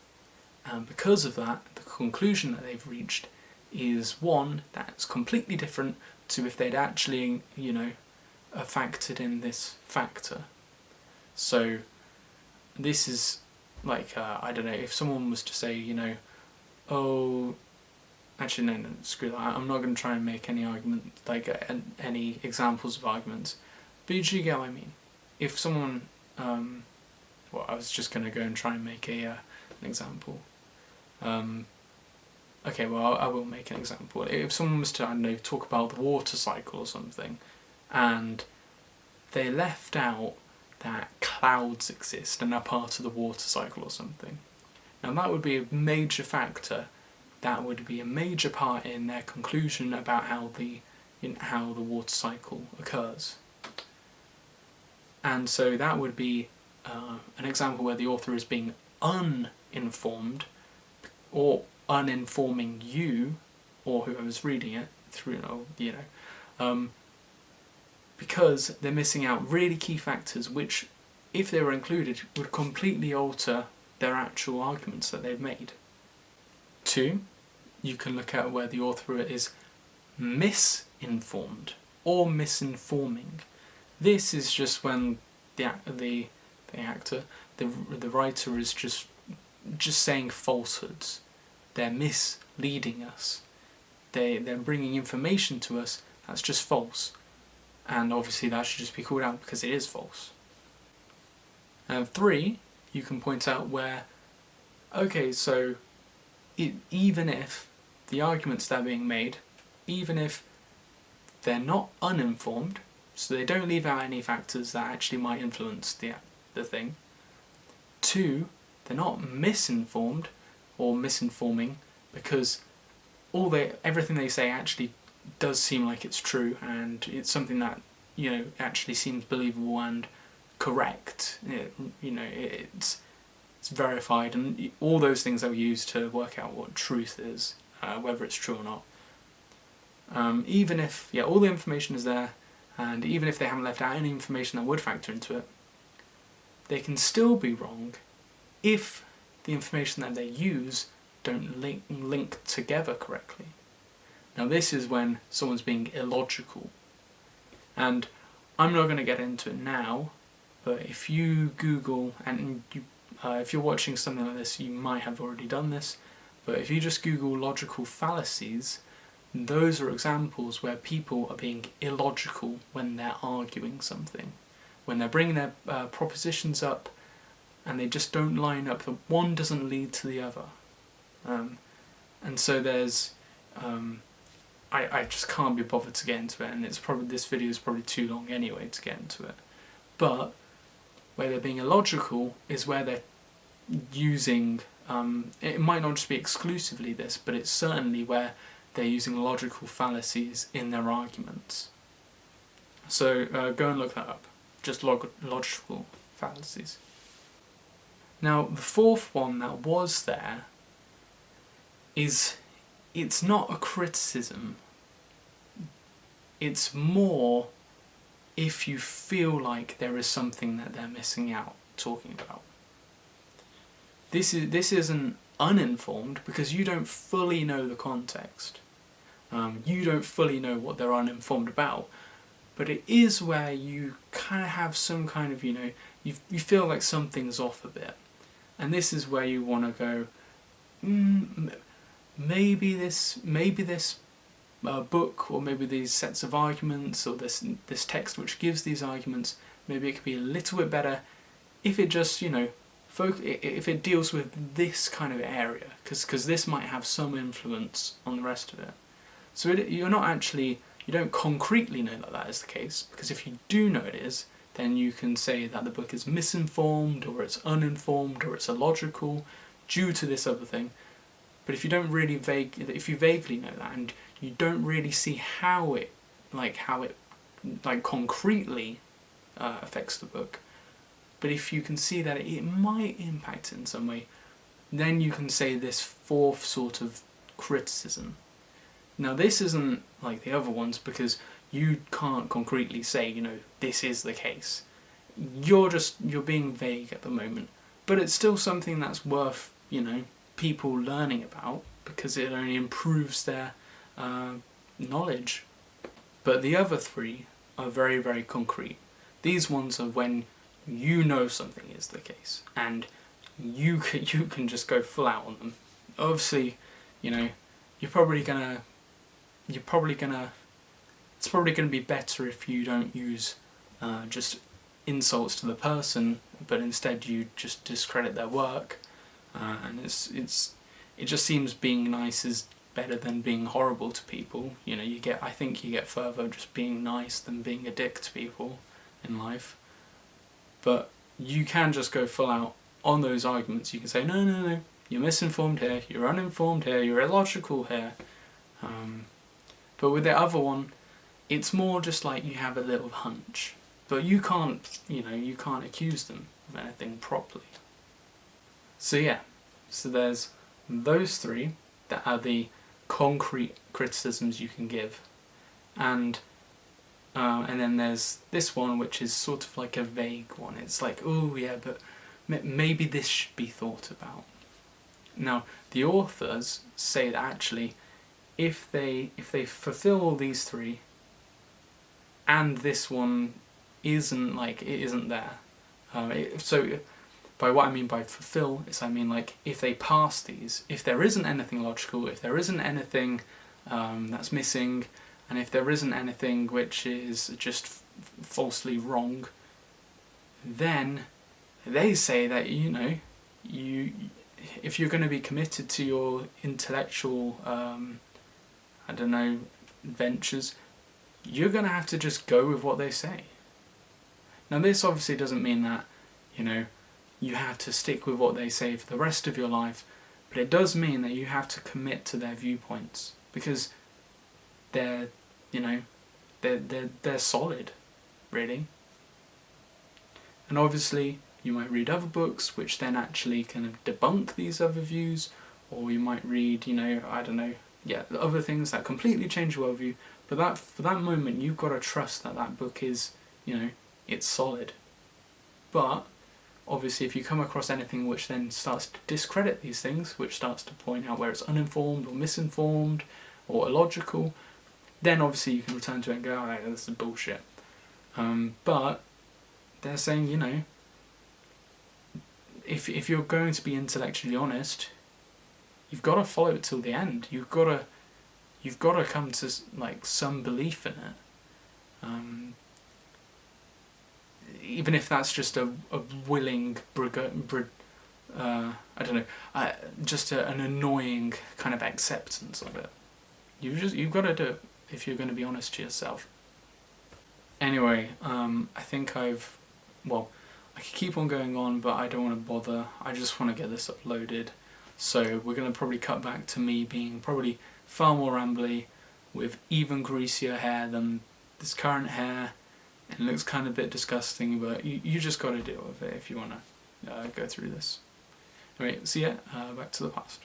And because of that, the conclusion that they've reached is one that's completely different to if they'd actually, factored in this factor. So this is like, I don't know, if someone was to say, oh, actually no, screw that, I'm not going to try and make any argument, any examples of arguments, but you get what I mean. If someone, I was just going to go and try and make an example. Okay, well, I will make an example. If someone was to, I don't know, talk about the water cycle or something, and they left out that clouds exist and are part of the water cycle or something, now that would be a major factor, that would be a major part in their conclusion about how the water cycle occurs. And so that would be an example where the author is being uninformed, or uninforming you, or whoever's reading it, because they're missing out really key factors which, if they were included, would completely alter their actual arguments that they've made. 2, you can look at where the author is misinformed or misinforming. This is just when the writer is just saying falsehoods. They're misleading us. They're bringing information to us that's just false. And obviously that should just be called out because it is false. And 3, you can point out where, okay, so even if the arguments that are being made, even if they're not uninformed, so they don't leave out any factors that actually might influence the thing. 2, they're not misinformed or misinforming, because everything they say actually does seem like it's true, and it's something that actually seems believable and correct. It's verified, and all those things that we use to work out what truth is, whether it's true or not. Even if all the information is there, and even if they haven't left out any information that would factor into it, they can still be wrong if the information that they use don't link together correctly. Now this is when someone's being illogical. And I'm not going to get into it now, but if you Google, and if you're watching something like this, you might have already done this, but if you just Google logical fallacies, those are examples where people are being illogical when they're arguing something. When they're bringing their propositions up, and they just don't line up, the one doesn't lead to the other. And so there's, I just can't be bothered to get into it, and this video is probably too long anyway to get into it. But where they're being illogical is where they're using, it might not just be exclusively this, but it's certainly where they're using logical fallacies in their arguments. So go and look that up, just logical fallacies. Now the 4th one that was there is, it's not a criticism, it's more if you feel like there is something that they're missing out talking about. This isn't uninformed because you don't fully know the context. You don't fully know what they're uninformed about, but it is where you kind of have some kind of, you feel like something's off a bit. And this is where you want to go, maybe this book, or maybe these sets of arguments, or this text which gives these arguments, maybe it could be a little bit better if it just, if it deals with this kind of area, because this might have some influence on the rest of it. So you don't concretely know that is the case, because if you do know it is, then you can say that the book is misinformed, or it's uninformed, or it's illogical. due to this other thing. But if you don't really if you vaguely know that, and you don't really see how it concretely affects the book, but if you can see that it might impact it in some way, then you can say this fourth sort of criticism. Now this isn't like the other ones because you can't concretely say, this is the case. You're being vague at the moment, but it's still something that's worth, people learning about, because it only improves their knowledge. But the other three are very, very concrete. These ones are when you know something is the case, and you can just go full out on them. Obviously, it's probably gonna be better if you don't use just insults to the person, but instead you just discredit their work. And it just seems being nice is better than being horrible to people. I think you get further just being nice than being a dick to people in life. But you can just go full out on those arguments. You can say, no, you're misinformed here, you're uninformed here, you're illogical here. But with the other one, it's more just like you have a little hunch. But you can't accuse them of anything properly. So there's those three that are the concrete criticisms you can give, and then there's this one which is sort of like a vague one. It's like, oh yeah, but maybe this should be thought about. Now the authors say that actually, if they fulfill all these three, and this one isn't there, so. By what I mean by fulfill is if they pass these, if there isn't anything logical, if there isn't anything that's missing, and if there isn't anything which is just falsely wrong, then they say that if you're going to be committed to your intellectual ventures, you're going to have to just go with what they say. Now this obviously doesn't mean that you have to stick with what they say for the rest of your life, but it does mean that you have to commit to their viewpoints, because they're solid, really. And obviously you might read other books which then actually kind of debunk these other views, or you might read other things that completely change your worldview, but for that moment you've got to trust that book is it's solid. But obviously if you come across anything which then starts to discredit these things, which starts to point out where it's uninformed or misinformed or illogical, then obviously you can return to it and go, alright, this is bullshit. But they're saying, if you're going to be intellectually honest, you've got to follow it till the end. You've got to come to some belief in it. Even if that's just a willing, just an annoying kind of acceptance of it. You've got to do it if you're going to be honest to yourself. Anyway, I think I could keep on going on, but I don't want to bother. I just want to get this uploaded. So we're going to probably cut back to me being probably far more rambly, with even greasier hair than this current hair. It looks kind of a bit disgusting, but you just got to deal with it if you want to go through this. Anyway, so back to the past.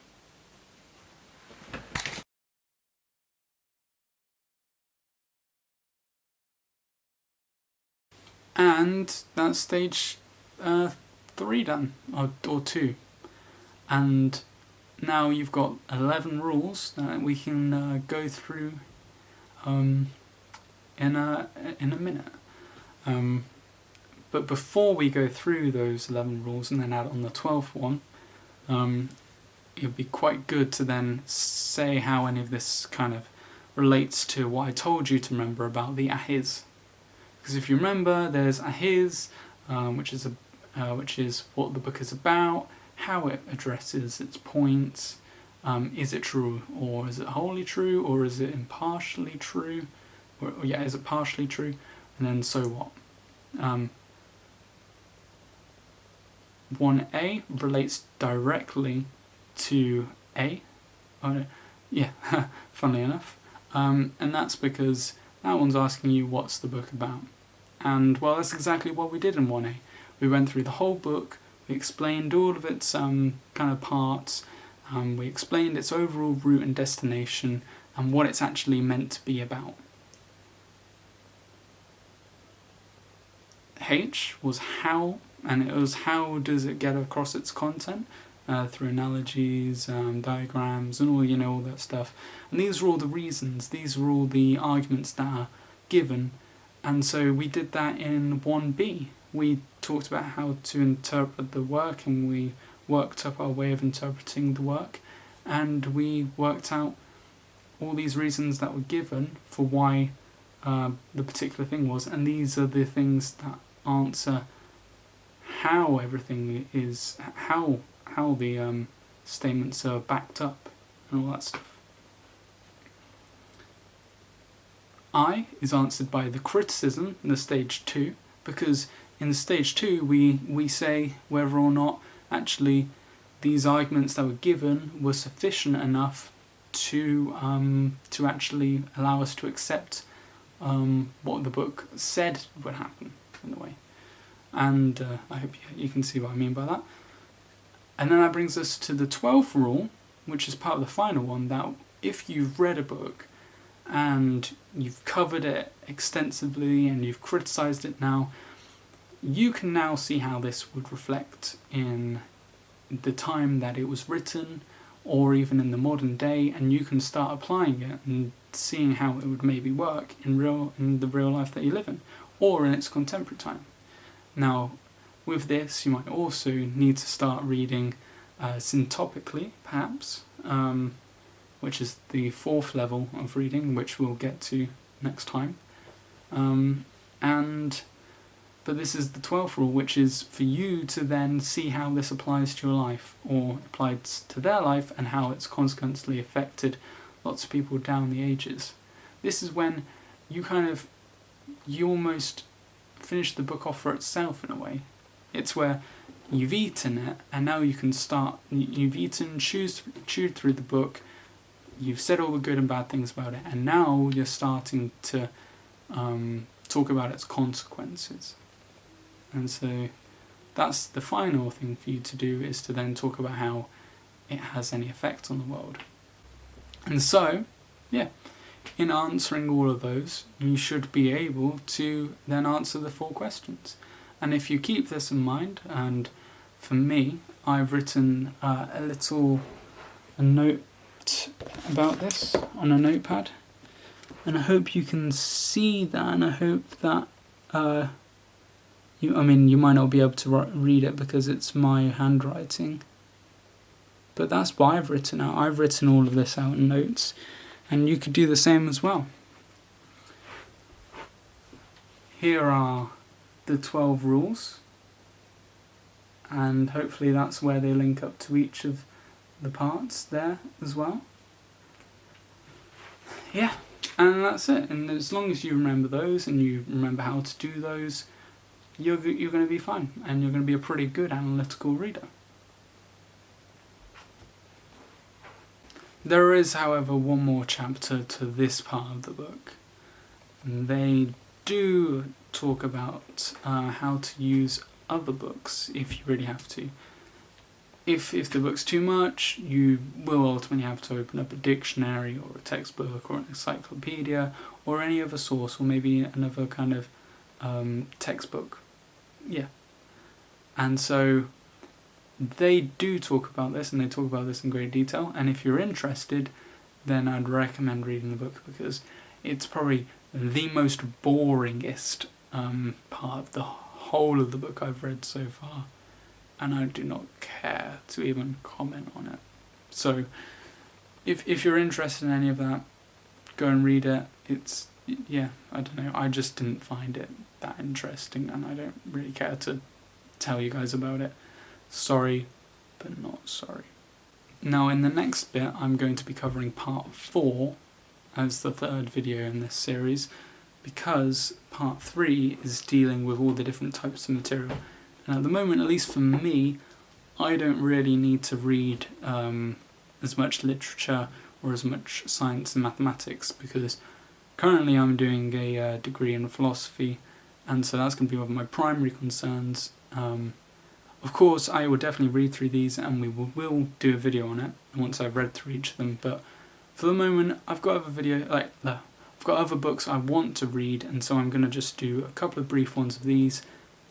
And that's stage 3 done, or 2. And now you've got 11 rules that we can go through in a minute. But before we go through those 11 rules and then add on the 12th one, it would be quite good to then say how any of this kind of relates to what I told you to remember about the a.h.i.s. Because if you remember, there's a.h.i.s, which is what the book is about, how it addresses its points, is it true, or is it wholly true, or is it impartially true, is it partially true, and then so what. 1A relates directly to A. Oh no, yeah, funnily enough. And that's because that one's asking you what's the book about. And well, that's exactly what we did in 1A. We went through the whole book, we explained all of its kind of parts, we explained its overall route and destination, and what it's actually meant to be about. H was how, and it was how does it get across its content, through analogies, diagrams, and all that stuff. And these are all the reasons, these are all the arguments that are given. And so we did that in 1B. We talked about how to interpret the work, and we worked up our way of interpreting the work, and we worked out all these reasons that were given for why the particular thing was, and these are the things that answer how everything is, how the statements are backed up and all that stuff. I is answered by the criticism in the stage 2, because in stage 2 we say whether or not actually these arguments that were given were sufficient enough to actually allow us to accept what the book said would happen, in a way. And I hope you can see what I mean by that. And then that brings us to the 12th rule, which is part of the final one, that if you've read a book and you've covered it extensively and you've criticised it now, you can now see how this would reflect in the time that it was written, or even in the modern day, and you can start applying it and seeing how it would maybe work in the real life that you live in, or in its contemporary time. Now, with this, you might also need to start reading syntopically, perhaps, which is the 4th level of reading, which we'll get to next time. But this is the 12th rule, which is for you to then see how this applies to your life, or applies to their life, and how it's consequently affected lots of people down the ages. This is when you almost finish the book off for itself, in a way. It's where you've eaten it, and now you can start, you've chewed through the book, you've said all the good and bad things about it, and now you're starting to talk about its consequences. And so that's the final thing for you to do, is to then talk about how it has any effect on the world. And so, yeah, in answering all of those, you should be able to then answer the 4 questions. And if you keep this in mind, and for me, I've written a note about this on a notepad, and I hope you can see that, and I hope that you might not be able to read it because it's my handwriting, but that's what I've written out. I've written all of this out in notes, and you could do the same as well. Here are the 12 rules, and hopefully that's where they link up to each of the parts there as well. Yeah, and that's it. And as long as you remember those, and you remember how to do those, you're going to be fine, and you're going to be a pretty good analytical reader. There is, however, one more chapter to this part of the book. They do talk about how to use other books if you really have to. If the book's too much, you will ultimately have to open up a dictionary or a textbook or an encyclopedia or any other source, or maybe another kind of textbook. Yeah. And so they do talk about this, and they talk about this in great detail, and if you're interested, then I'd recommend reading the book, because it's probably the most boringest part of the whole of the book I've read so far, and I do not care to even comment on it. So if you're interested in any of that, go and read it. It's, yeah, I don't know, I just didn't find it that interesting, and I don't really care to tell you guys about it. Sorry, but not sorry. Now in the next bit, I'm going to be covering part 4 as the 3rd video in this series, because part 3 is dealing with all the different types of material, And at the moment, at least for me, I don't really need to read as much literature or as much science and mathematics, because currently I'm doing a degree in philosophy, and so that's going to be one of my primary concerns. Of course, I will definitely read through these, and we will do a video on it once I've read through each of them. But for the moment, I've got I've got other books I want to read, and so I'm going to just do a couple of brief ones of these.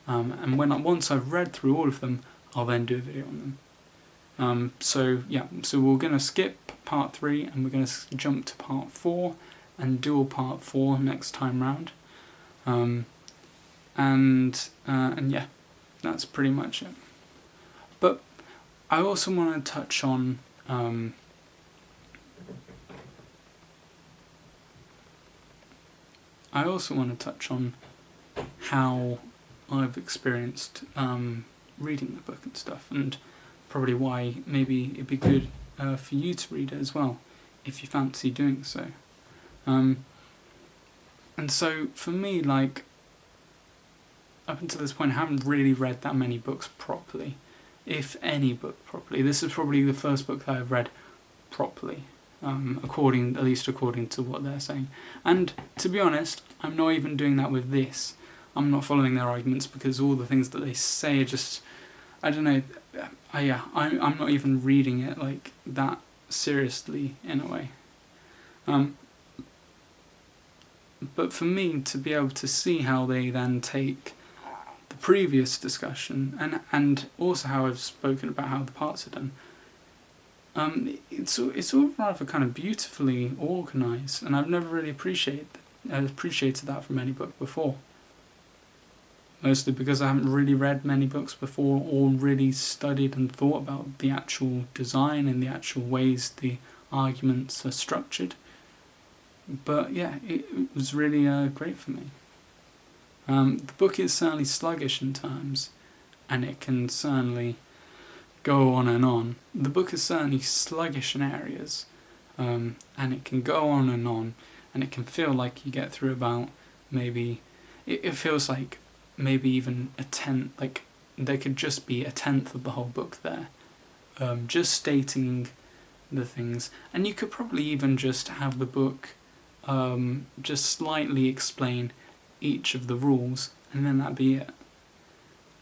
And once I've read through all of them, I'll then do a video on them. So we're going to skip part 3, and we're going to jump to part 4 and do part 4 next time round. And yeah, that's pretty much it. But I also want to touch on how I've experienced reading the book and stuff, and probably why maybe it'd be good for you to read it as well, if you fancy doing so. And so for me, like, up until this point, I haven't really read that many books properly, if any book properly. This is probably the first book that I've read properly, at least according to what they're saying. And to be honest, I'm not even doing that with this. I'm not following their arguments, because all the things that they say are just, I don't know, I'm not even reading it like that seriously in a way. But for me to be able to see how they then take the previous discussion, and also how I've spoken about how the parts are done, it's all rather kind of beautifully organised, and I've never really appreciated that from any book before. Mostly because I haven't really read many books before, or really studied and thought about the actual design and the actual ways the arguments are structured. But yeah, it was really great for me. The book is certainly sluggish in times, and it can certainly go on and on. The book is certainly sluggish in areas, and it can go on, and it can feel like you get through about maybe, it feels like maybe even a tenth, like there could just be a tenth of the whole book there, just stating the things. And you could probably even just have the book just slightly explain each of the rules, and then that'd be it.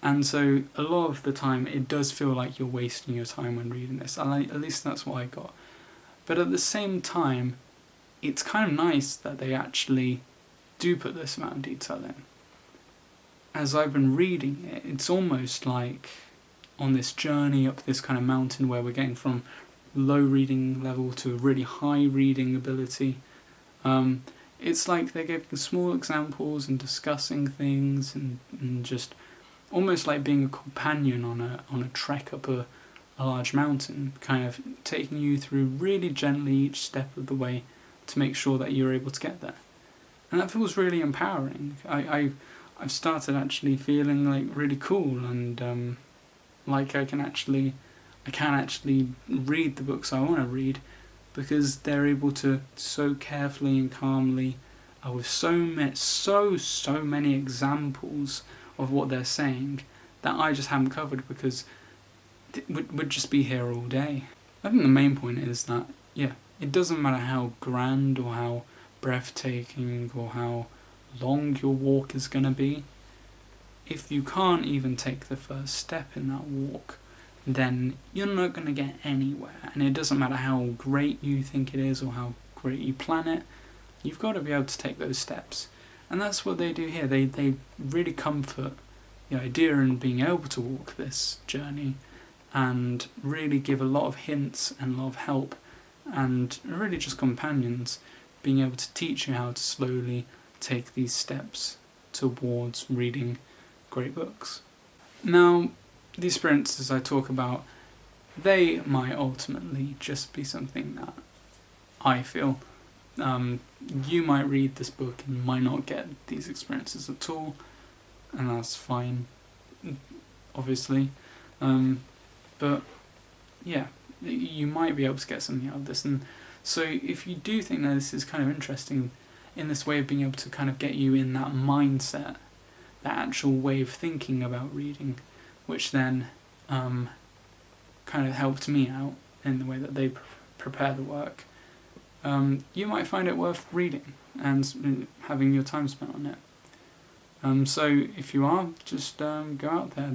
And so a lot of the time it does feel like you're wasting your time when reading this. At least that's what I got. But at the same time, it's kind of nice that they actually do put this amount of detail in. As I've been reading it, it's almost like on this journey up this kind of mountain where we're getting from low reading level to a really high reading ability. It's like they're giving small examples and discussing things, and just almost like being a companion on a trek up a large mountain, kind of taking you through really gently each step of the way to make sure that you're able to get there. And that feels really empowering. I've started actually feeling like really cool, and like I can actually read the books I want to read, because they're able to so carefully and calmly, with so many examples of what they're saying that I just haven't covered, because we'd just be here all day. I think the main point is that, yeah, it doesn't matter how grand or how breathtaking or how long your walk is going to be. If you can't even take the first step in that walk, then you're not going to get anywhere. And it doesn't matter how great you think it is or how great you plan it, you've got to be able to take those steps. And that's what they do here. They really comfort the idea in being able to walk this journey, and really give a lot of hints and a lot of help, and really just companions, being able to teach you how to slowly take these steps towards reading great books. Now, the experiences I talk about, they might ultimately just be something that I feel. You might read this book and might not get these experiences at all, and that's fine, obviously. But yeah, you might be able to get something out of this. And so if you do think that this is kind of interesting in this way of being able to kind of get you in that mindset, that actual way of thinking about reading, which then kind of helped me out in the way that they prepare the work, you might find it worth reading and having your time spent on it. So if you are, just go out there.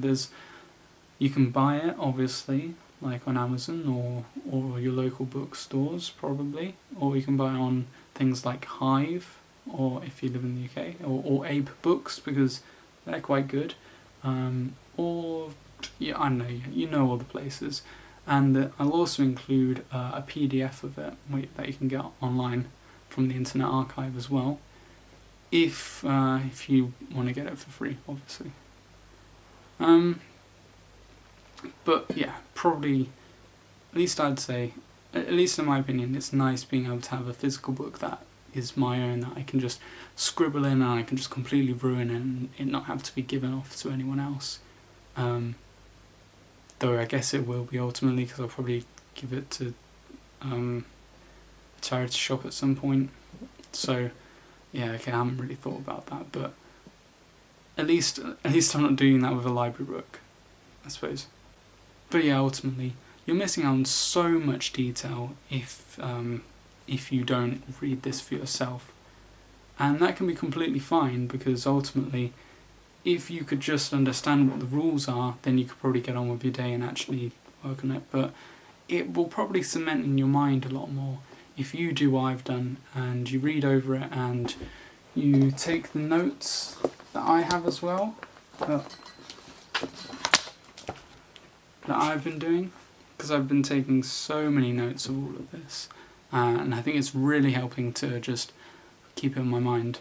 You can buy it, obviously, like on Amazon or your local bookstores probably, or you can buy it on things like Hive, or if you live in the UK, or Abe Books, because they're quite good. Or yeah, I don't know, you know all the places. And I'll also include a PDF of it that you can get online from the Internet Archive as well, if you want to get it for free, obviously. But yeah, probably, at least I'd say, at least in my opinion, it's nice being able to have a physical book that is my own, that I can just scribble in and I can just completely ruin and it not have to be given off to anyone else. Though I guess it will be ultimately, because I'll probably give it to a charity shop at some point. So yeah, okay, I haven't really thought about that, but at least I'm not doing that with a library book, I suppose. But yeah, ultimately, you're missing out on so much detail if you don't read this for yourself. And that can be completely fine, because ultimately, if you could just understand what the rules are, then you could probably get on with your day and actually work on it. But it will probably cement in your mind a lot more if you do what I've done and you read over it and you take the notes that I have as well, that I've been doing, because I've been taking so many notes of all of this, and I think it's really helping to just keep it in my mind.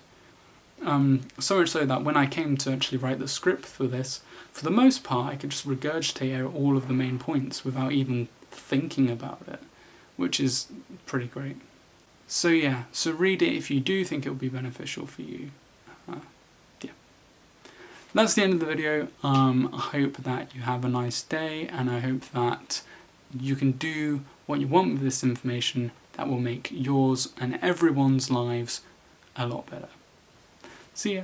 So much so that when I came to actually write the script for this, for the most part I could just regurgitate out all of the main points without even thinking about it, which is pretty great. So yeah, so read it if you do think it will be beneficial for you. Yeah. That's the end of the video. I hope that you have a nice day, and I hope that you can do what you want with this information that will make yours and everyone's lives a lot better. See ya!